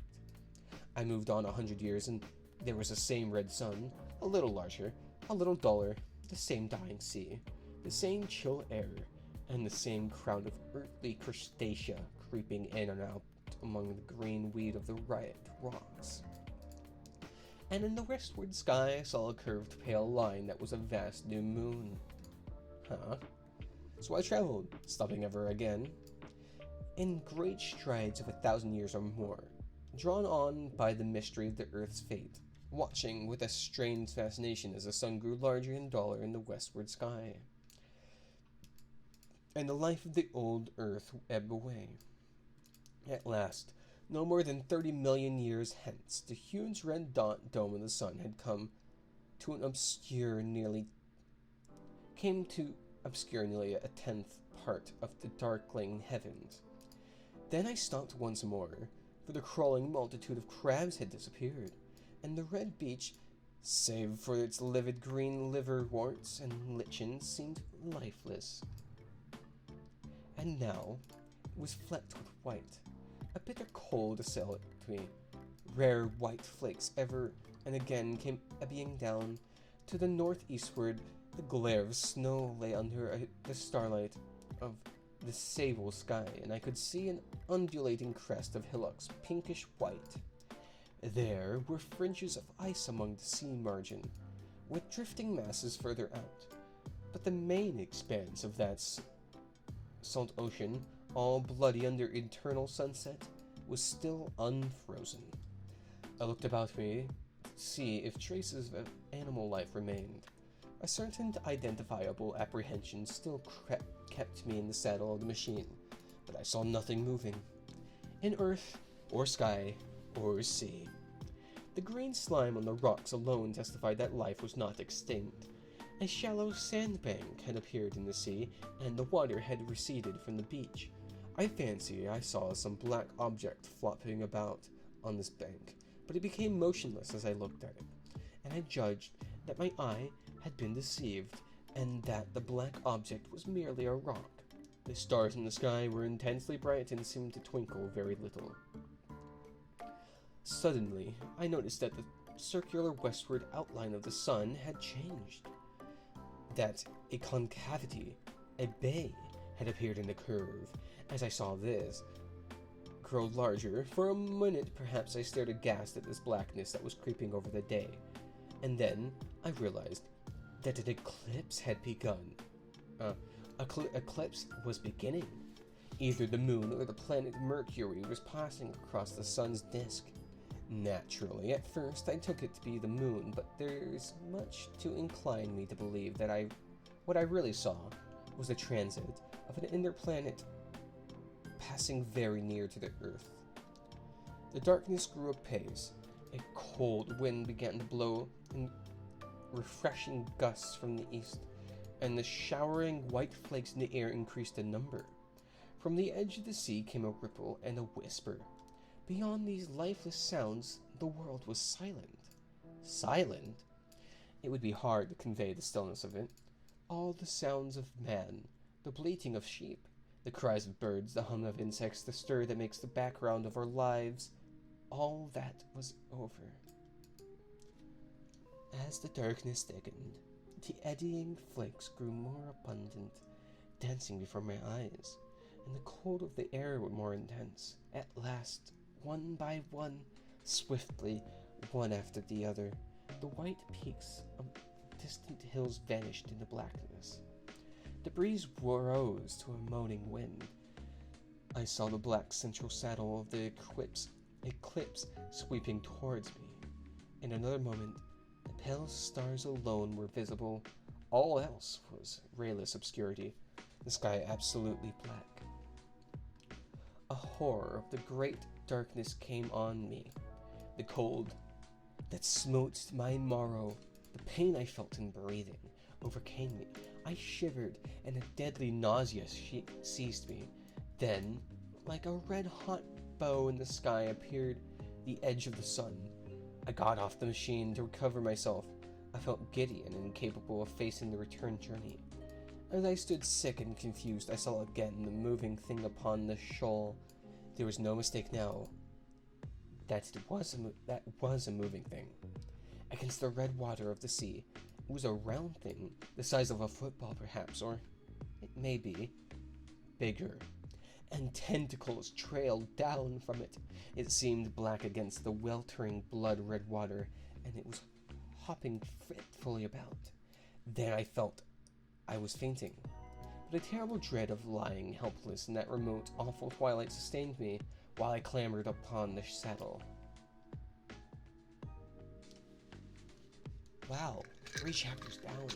I moved on 100 years and there was the same red sun, a little larger, a little duller, the same dying sea, the same chill air, and the same crowd of earthly crustacea creeping in and out among the green weed of the riot rocks. And in the westward sky I saw a curved pale line that was a vast new moon. So I traveled, stopping ever again, in great strides of 1,000 years or more, drawn on by the mystery of the earth's fate, watching with a strange fascination as the sun grew larger and duller in the westward sky, and the life of the old earth ebbed away. At last, no more than 30 million years hence, the huge red dome of the sun had come to obscure nearly a tenth part of the darkling heavens. Then I stopped once more, for the crawling multitude of crabs had disappeared, and the red beach, save for its livid green liverworts and lichens, seemed lifeless. And now it was flecked with white. A bitter cold assailed me. Rare white flakes ever and again came ebbing down. To the northeastward, the glare of snow lay under the starlight of the sable sky, and I could see an undulating crest of hillocks, pinkish white. There were fringes of ice among the sea margin, with drifting masses further out. But the main expanse of that salt ocean, all bloody under eternal sunset, was still unfrozen. I looked about me to see if traces of animal life remained. A certain identifiable apprehension still kept me in the saddle of the machine, but I saw nothing moving, in earth, or sky, or sea. The green slime on the rocks alone testified that life was not extinct. A shallow sandbank had appeared in the sea, and the water had receded from the beach. I fancy I saw some black object flopping about on this bank, but it became motionless as I looked at it, and I judged that my eye had been deceived, and that the black object was merely a rock. The stars in the sky were intensely bright and seemed to twinkle very little. Suddenly, I noticed that the circular westward outline of the sun had changed. That a concavity, a bay, had appeared in the curve. As I saw this grow larger, for a minute perhaps I stared aghast at this blackness that was creeping over the day, and then I realized that an eclipse had begun. Eclipse was beginning. Either the moon or the planet Mercury was passing across the sun's disk. Naturally, at first I took it to be the moon, but there's much to incline me to believe that what I really saw was the transit of an inner planet passing very near to the Earth. The darkness grew apace. A cold wind began to blow in refreshing gusts from the east, and the showering white flakes in the air increased in number. From the edge of the sea came a ripple and a whisper. Beyond these lifeless sounds, the world was silent. Silent? It would be hard to convey the stillness of it. All the sounds of man, the bleating of sheep, the cries of birds, the hum of insects, the stir that makes the background of our lives, all that was over. As the darkness thickened, the eddying flakes grew more abundant, dancing before my eyes, and the cold of the air was more intense. At last, one by one, swiftly, one after the other, the white peaks of distant hills vanished in the blackness. The breeze rose to a moaning wind. I saw the black central saddle of the eclipse sweeping towards me. In another moment, the pale stars alone were visible, all else was rayless obscurity, the sky absolutely black. A horror of the great darkness came on me. The cold that smote my marrow, the pain I felt in breathing, overcame me. I shivered, and a deadly nausea seized me. Then, like a red-hot bow in the sky, appeared the edge of the sun. I got off the machine to recover myself. I felt giddy and incapable of facing the return journey. As I stood sick and confused, I saw again the moving thing upon the shoal. There was no mistake now. That was a moving thing. Against the red water of the sea, it was a round thing, the size of a football perhaps, or it may be bigger. And tentacles trailed down from it. It seemed black against the weltering blood-red water, and it was hopping fitfully about. Then I felt I was fainting. But a terrible dread of lying helpless in that remote, awful twilight sustained me while I clambered upon the saddle. Wow, 3 chapters down.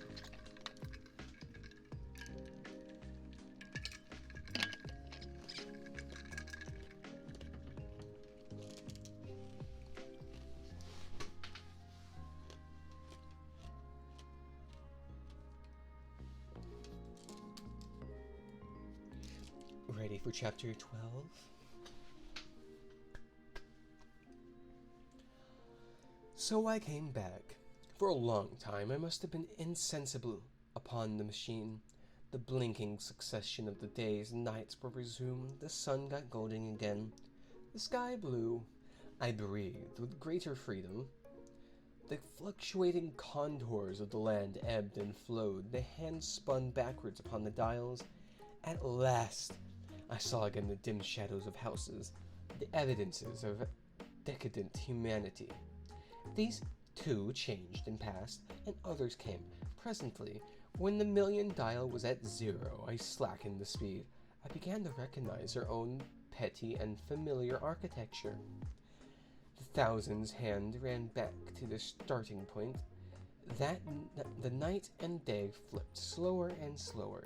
Ready for chapter 12? So I came back. For a long time I must have been insensible upon the machine. The blinking succession of the days and nights were resumed, the sun got golden again, the sky blue. I breathed with greater freedom. The fluctuating contours of the land ebbed and flowed, the hands spun backwards upon the dials. At last I saw again the dim shadows of houses, the evidences of decadent humanity. These too changed and passed, and others came. Presently, when the million dial was at 0, I slackened the speed. I began to recognize our own petty and familiar architecture. The thousands hand ran back to the starting point. The night and day flipped slower and slower.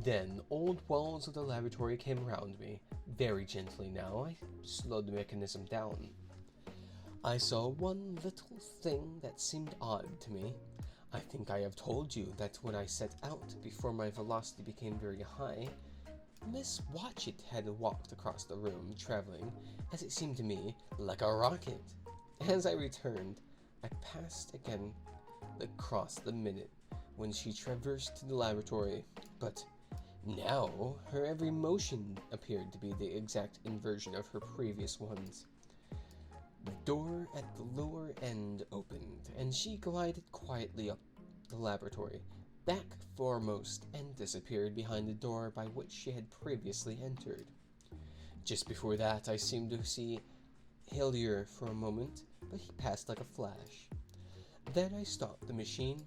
Then old walls of the laboratory came round me. Very gently now, I slowed the mechanism down. I saw one little thing that seemed odd to me. I think I have told you that when I set out before my velocity became very high, Miss Watchett had walked across the room, traveling, as it seemed to me, like a rocket. As I returned, I passed again across the minute when she traversed the laboratory, but now her every motion appeared to be the exact inversion of her previous ones. The door at the lower end opened, and she glided quietly up the laboratory, back foremost, and disappeared behind the door by which she had previously entered. Just before that, I seemed to see Hillier for a moment, but he passed like a flash. Then I stopped the machine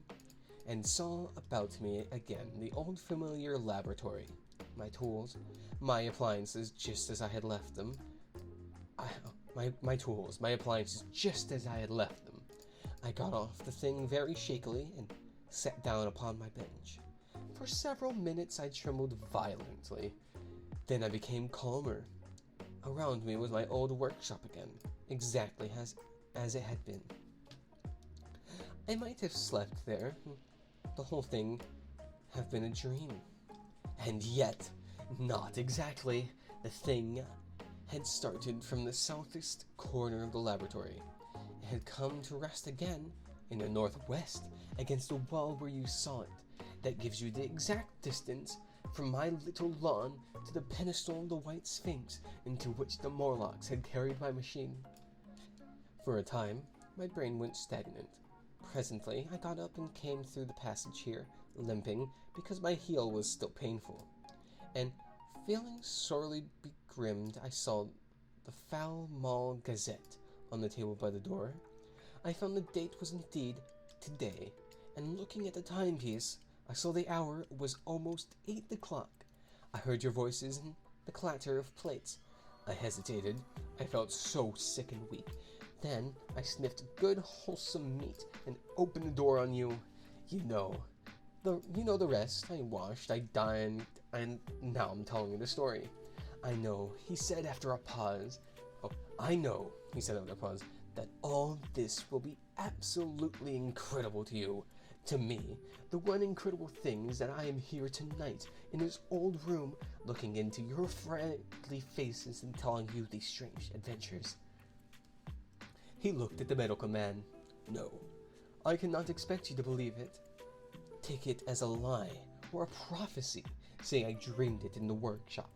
and saw about me again the old familiar laboratory. My tools, my appliances just as I had left them. My appliances just as I had left them. I got off the thing very shakily and sat down upon my bench. For several minutes I trembled violently. Then I became calmer. Around me was my old workshop again, exactly as it had been. I might have slept there. The whole thing have been a dream. And yet, not exactly. The thing had started from the southeast corner of the laboratory. It had come to rest again in the northwest against the wall where you saw it. That gives you the exact distance from my little lawn to the pedestal of the White Sphinx into which the Morlocks had carried my machine. For a time, my brain went stagnant. Presently, I got up and came through the passage here, limping because my heel was still painful. And feeling sorely begrimed, I saw the Foul Mall Gazette on the table by the door. I found the date was indeed today, and looking at the timepiece, I saw the hour was almost 8 o'clock. I heard your voices and the clatter of plates. I hesitated. I felt so sick and weak. Then I sniffed good wholesome meat and opened the door on you. You know, the rest. I washed, I dined, and now I'm telling you the story. I know, he said after a pause. Oh, I know, he said after a pause, that all this will be absolutely incredible to you. To me, the one incredible thing is that I am here tonight in this old room, looking into your friendly faces and telling you these strange adventures. He looked at the medical man. No, I cannot expect you to believe it. Take it as a lie or a prophecy, saying I dreamed it in the workshop.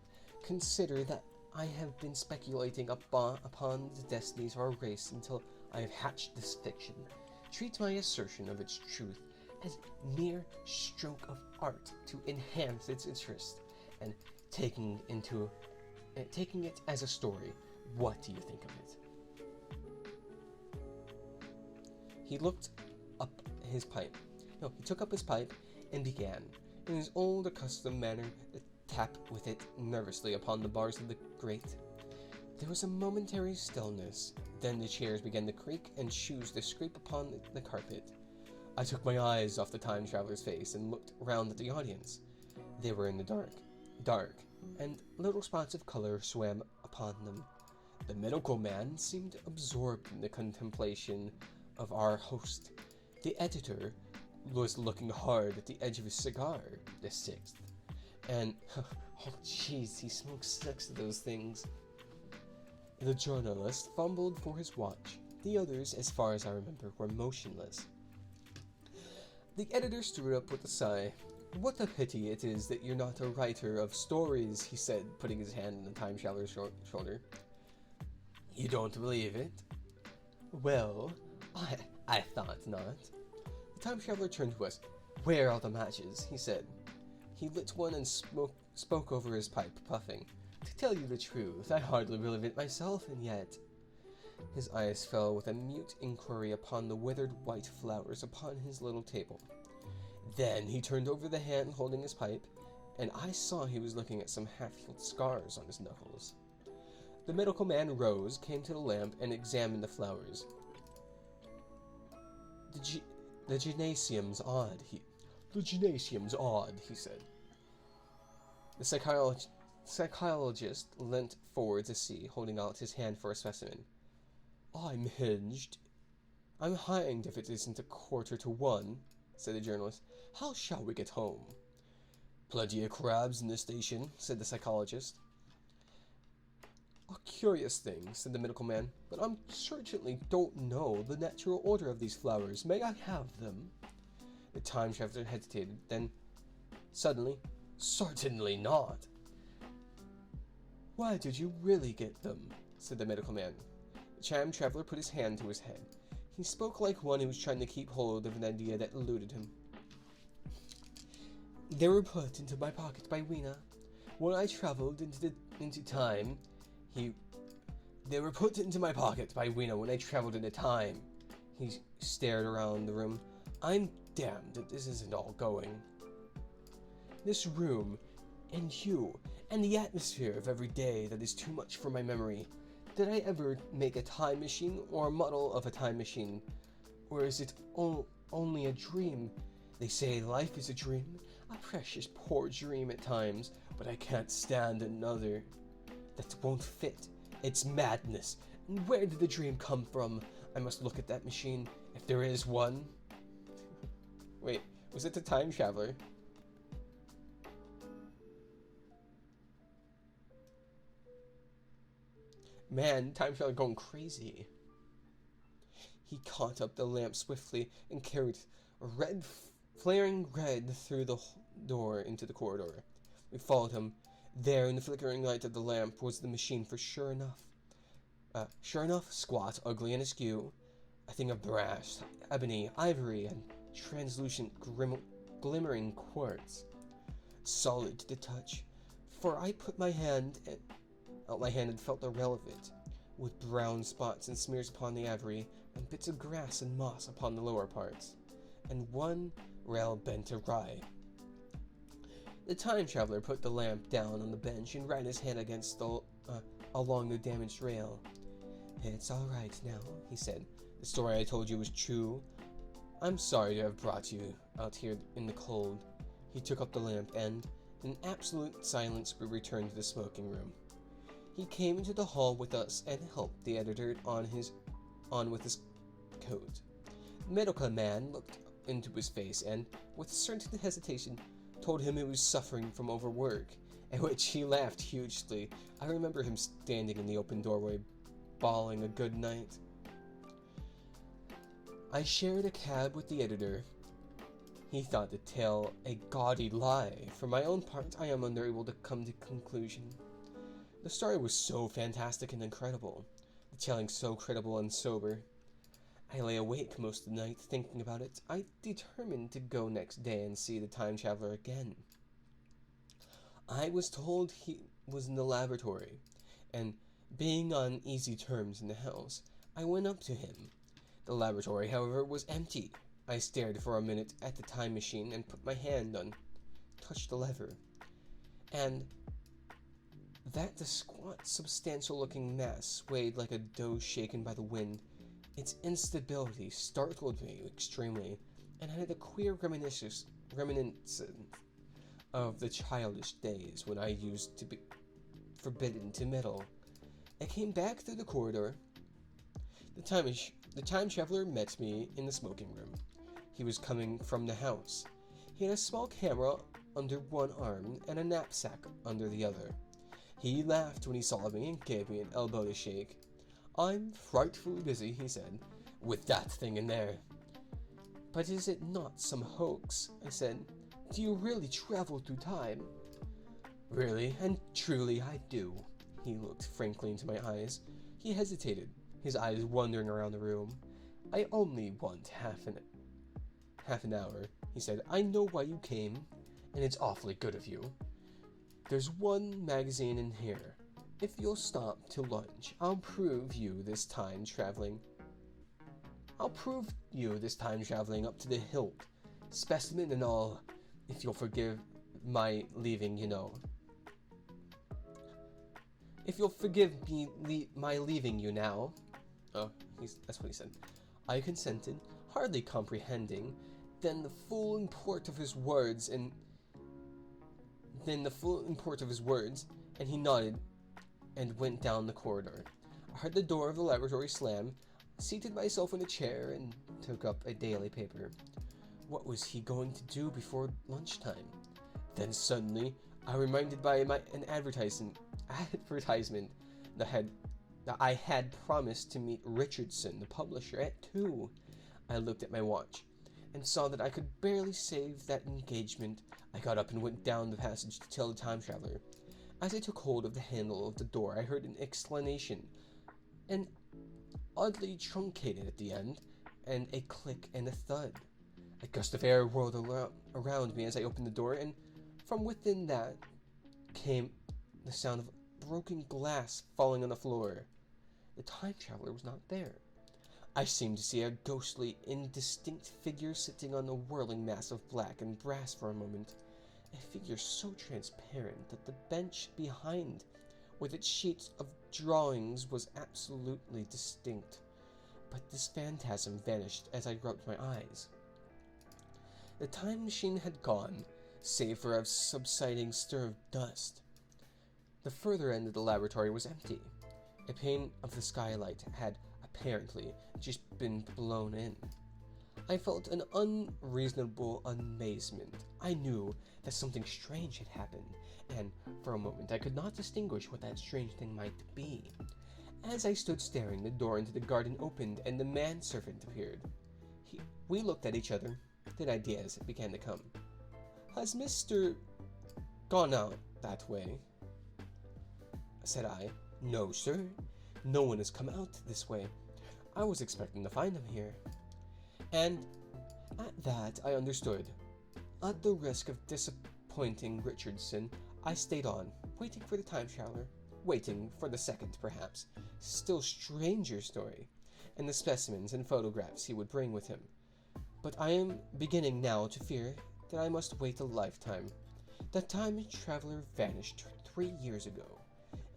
Consider that I have been speculating upon the destinies of our race until I have hatched this fiction. Treat my assertion of its truth as mere stroke of art to enhance its interest, and taking it as a story. What do you think of it? He looked up his pipe. No, he took up his pipe and began, in his old accustomed manner, to tap with it nervously upon the bars of the grate. There was a momentary stillness. Then the chairs began to creak and shoes to scrape upon the carpet. I took my eyes off the time traveler's face and looked round at the audience. They were in the dark, and little spots of color swam upon them. The medical man seemed absorbed in the contemplation of our host. The editor was looking hard at the edge of his cigar, the sixth. And, oh jeez, he smokes 6 of those things. The journalist fumbled for his watch. The others, as far as I remember, were motionless. The editor stood up with a sigh. What a pity it is that you're not a writer of stories, he said, putting his hand on the time traveler's shoulder. You don't believe it? Well, I thought not. The time traveler turned to us. Where are the matches? He said. He lit one and spoke over his pipe, puffing. To tell you the truth, I hardly believe it myself, and yet... His eyes fell with a mute inquiry upon the withered white flowers upon his little table. Then he turned over the hand holding his pipe, and I saw he was looking at some half-healed scars on his knuckles. The medical man rose, came to the lamp, and examined the flowers. The gymnasium's odd, he said. The psychologist leant forward to see, holding out his hand for a specimen. I'm hanged if it isn't 1:45, said the journalist. How shall we get home? Plenty of crabs in the station, said the psychologist. A curious thing, said the medical man, but I certainly don't know the natural order of these flowers. May I have them? The time traveler hesitated, then suddenly, certainly not. Why did you really get them? Said the medical man. The time traveler put his hand to his head. He spoke like one who was trying to keep hold of an idea that eluded him. They were put into my pocket by Weena. When I traveled into time, They were put into my pocket by Weena when I traveled into time. He stared around the room. I'm damned that this isn't all going. This room, and you, and the atmosphere of every day that is too much for my memory. Did I ever make a time machine or a model of a time machine? Or is it only a dream? They say life is a dream, a precious poor dream at times, but I can't stand another that won't fit. It's madness. And where did the dream come from? I must look at that machine, if there is one. Wait, was it the time traveler? Man, time traveler going crazy. He caught up the lamp swiftly and carried flaring red through the door into the corridor. We followed him. There, in the flickering light of the lamp, was the machine for sure enough. Squat, ugly, and askew. A thing of brass, ebony, ivory, and translucent glimmering quartz. Solid to the touch, for I put my hand out my hand and felt the rail of it, with brown spots and smears upon the ivory, and bits of grass and moss upon the lower parts, and one rail bent awry. The time traveler put the lamp down on the bench and ran his hand against along the damaged rail. It's all right now, he said. The story I told you was true. I'm sorry to have brought you out here in the cold. He took up the lamp and, in absolute silence, we returned to the smoking room. He came into the hall with us and helped the editor on with his coat. The medical man looked into his face and, with certain hesitation, told him he was suffering from overwork, at which he laughed hugely. I remember him standing in the open doorway, bawling a good night. I shared a cab with the editor. He thought to tell a gaudy lie. For my own part, I am unable to come to conclusion. The story was so fantastic and incredible, the telling so credible and sober. I lay awake most of the night thinking about it. I determined to go next day and see the time traveler again. I was told he was in the laboratory, and being on easy terms in the house, I went up to him. The laboratory, however, was empty. I stared for a minute at the time machine and put my hand on, touched the lever, and that the squat, substantial-looking mass swayed like a dough shaken by the wind. Its instability startled me extremely, and I had a queer reminiscence of the childish days when I used to be forbidden to meddle. I came back through the corridor. The time traveler met me in the smoking room. He was coming from the house. He had a small camera under one arm and a knapsack under the other. He laughed when he saw me and gave me an elbow to shake. "I'm frightfully busy," he said, "with that thing in there." "But is it not some hoax?" I said. "Do you really travel through time?" "Really and truly I do." He looked frankly into my eyes. He hesitated, his eyes wandering around the room. "I only want half an hour," he said. "I know why you came, and it's awfully good of you. There's one magazine in here. If you'll stop to lunch, I'll prove you this time traveling up to the hilt, specimen and all, if you'll forgive my leaving, you know. If you'll forgive me my leaving you now." Oh, that's what he said. I consented, hardly comprehending then the full import of his words, and he nodded and went down the corridor. I heard the door of the laboratory slam, seated myself in a chair, and took up a daily paper. What was he going to do before lunchtime? Then suddenly, I reminded by an advertisement that I had promised to meet Richardson, the publisher, at 2. I looked at my watch and saw that I could barely save that engagement. I got up and went down the passage to tell the time traveler. As I took hold of the handle of the door, I heard an exclamation, and oddly truncated at the end, and a click and a thud. A gust of air whirled around me as I opened the door, and from within that came the sound of broken glass falling on the floor. The time traveler was not there. I seemed to see a ghostly, indistinct figure sitting on the whirling mass of black and brass for a moment. A figure so transparent that the bench behind, with its sheets of drawings, was absolutely distinct. But this phantasm vanished as I rubbed my eyes. The time machine had gone, save for a subsiding stir of dust. The further end of the laboratory was empty. A pane of the skylight had apparently just been blown in. I felt an unreasonable amazement. I knew that something strange had happened, and for a moment I could not distinguish what that strange thing might be. As I stood staring, the door into the garden opened, and the manservant appeared. We looked at each other. Then ideas began to come. "Has Mr. gone out that way?" said I. "No, sir. No one has come out this way. I was expecting to find him here." And at that I understood. At the risk of disappointing Richardson, I stayed on, waiting for the time traveler, waiting for the second, perhaps, still stranger story, and the specimens and photographs he would bring with him. But I am beginning now to fear that I must wait a lifetime. The time traveler vanished 3 years ago,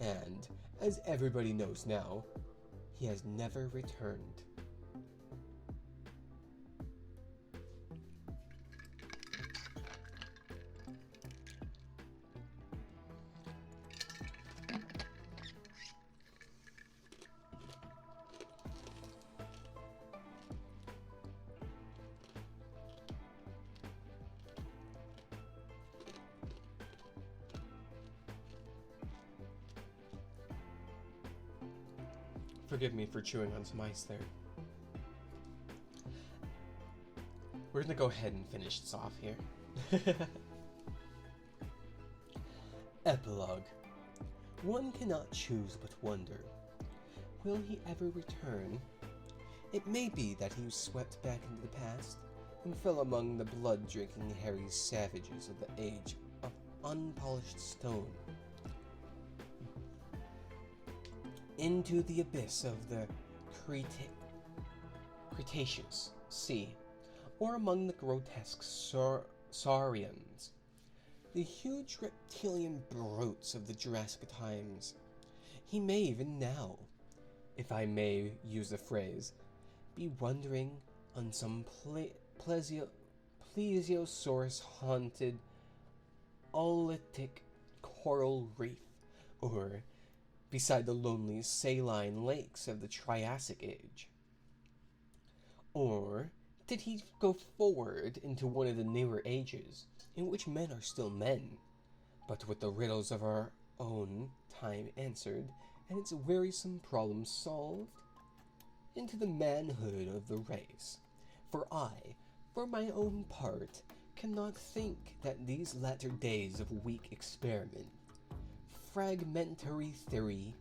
and, as everybody knows now, he has never returned. Forgive me for chewing on some ice there. We're gonna go ahead and finish this off here. Epilogue. One cannot choose but wonder. Will he ever return? It may be that he was swept back into the past and fell among the blood-drinking hairy savages of the age of unpolished stone, into the abyss of the Cretaceous Sea, or among the grotesque saurians, the huge reptilian brutes of the Jurassic times. He may even now, if I may use the phrase, be wandering on some plesiosaurus-haunted Oolitic coral reef, or beside the lonely saline lakes of the Triassic Age. Or did he go forward into one of the newer ages, in which men are still men, but with the riddles of our own time answered, and its wearisome problems solved? Into the manhood of the race. For I, for my own part, cannot think that these latter days of weak experiment, fragmentary theory,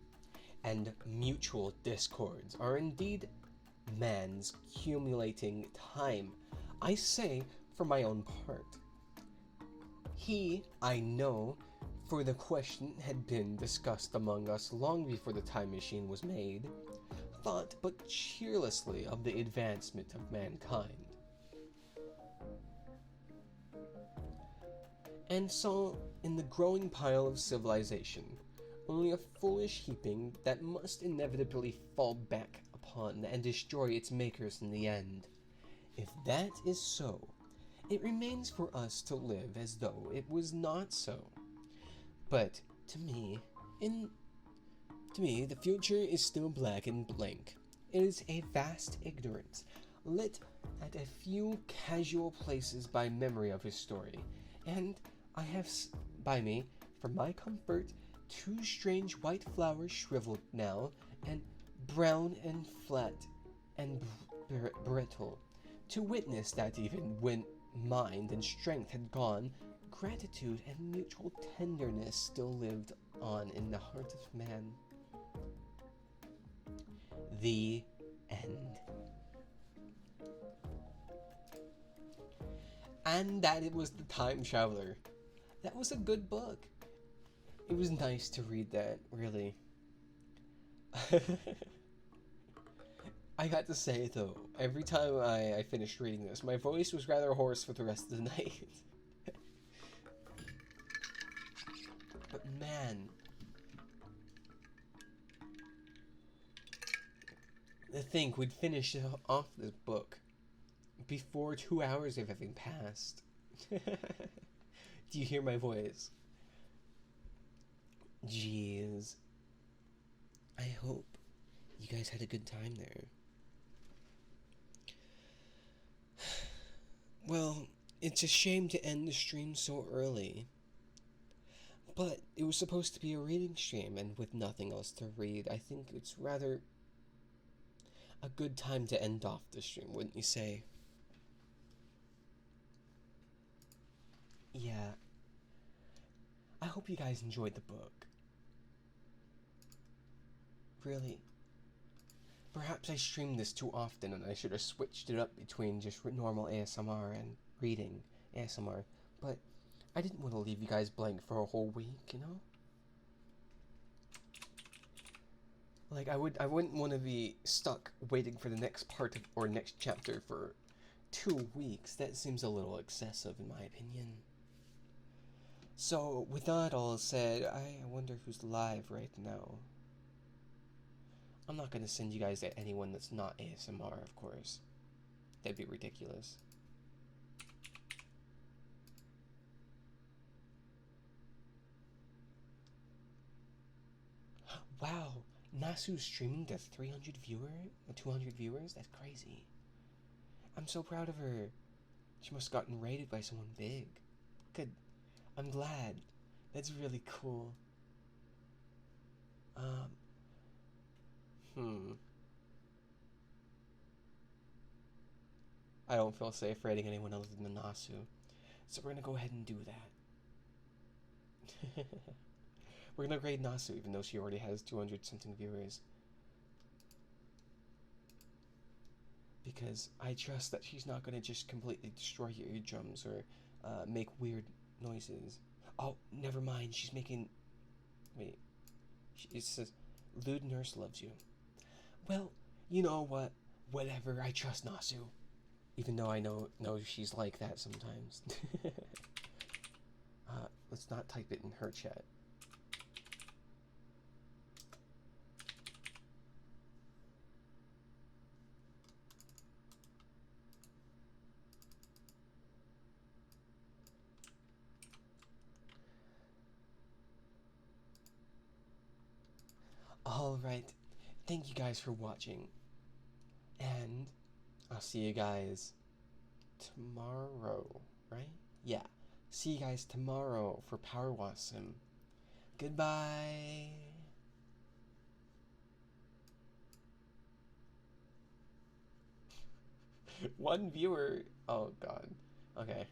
and mutual discords are indeed man's accumulating time. I say, for my own part. He, I know, for the question had been discussed among us long before the time machine was made, thought but cheerlessly of the advancement of mankind, and saw in the growing pile of civilization only a foolish heaping that must inevitably fall back upon and destroy its makers in the end. If that is so, it remains for us to live as though it was not so. But to me, the future is still black and blank. It is a vast ignorance, lit at a few casual places by memory of his story, and I have by me, for my comfort, 2 strange white flowers shriveled now, and brown and flat and brittle, to witness that even when mind and strength had gone, gratitude and mutual tenderness still lived on in the heart of man. The end. And that it was The Time Traveler. That was a good book. It was nice to read that, really. I got to say, though, every time I finished reading this, my voice was rather hoarse for the rest of the night. But man, to think we'd finish off this book before 2 hours of having passed. Do you hear my voice? Jeez. I hope you guys had a good time there. Well, it's a shame to end the stream so early. But it was supposed to be a reading stream, and with nothing else to read, I think it's rather a good time to end off the stream, wouldn't you say? Yeah. I hope you guys enjoyed the book. Really. Perhaps I streamed this too often and I should have switched it up between just normal ASMR and reading ASMR, but I didn't want to leave you guys blank for a whole week, you know? Like, I wouldn't want to be stuck waiting for the next part of, or next chapter for 2 weeks. That seems a little excessive in my opinion. So, with that all said, I wonder who's live right now. I'm not going to send you guys to anyone that's not ASMR, of course. That'd be ridiculous. Wow, Nasu's streaming to 200 viewers? That's crazy. I'm so proud of her. She must have gotten raided by someone big. Good. I'm glad. That's really cool. Hmm. I don't feel safe rating anyone other than Nasu. So we're gonna go ahead and do that. We're gonna grade Nasu even though she already has 200 something viewers. Because I trust that she's not gonna just completely destroy your eardrums or make weird noises. Oh, never mind. She's making. Wait. It says, Lewd Nurse loves you. Well, you know what? Whatever. I trust Nasu. Even though I know she's like that sometimes. Let's not type it in her chat. Alright. Thank you guys for watching. And I'll see you guys tomorrow, right? Yeah. See you guys tomorrow for Power Wasm. Goodbye. One viewer. Oh god. Okay.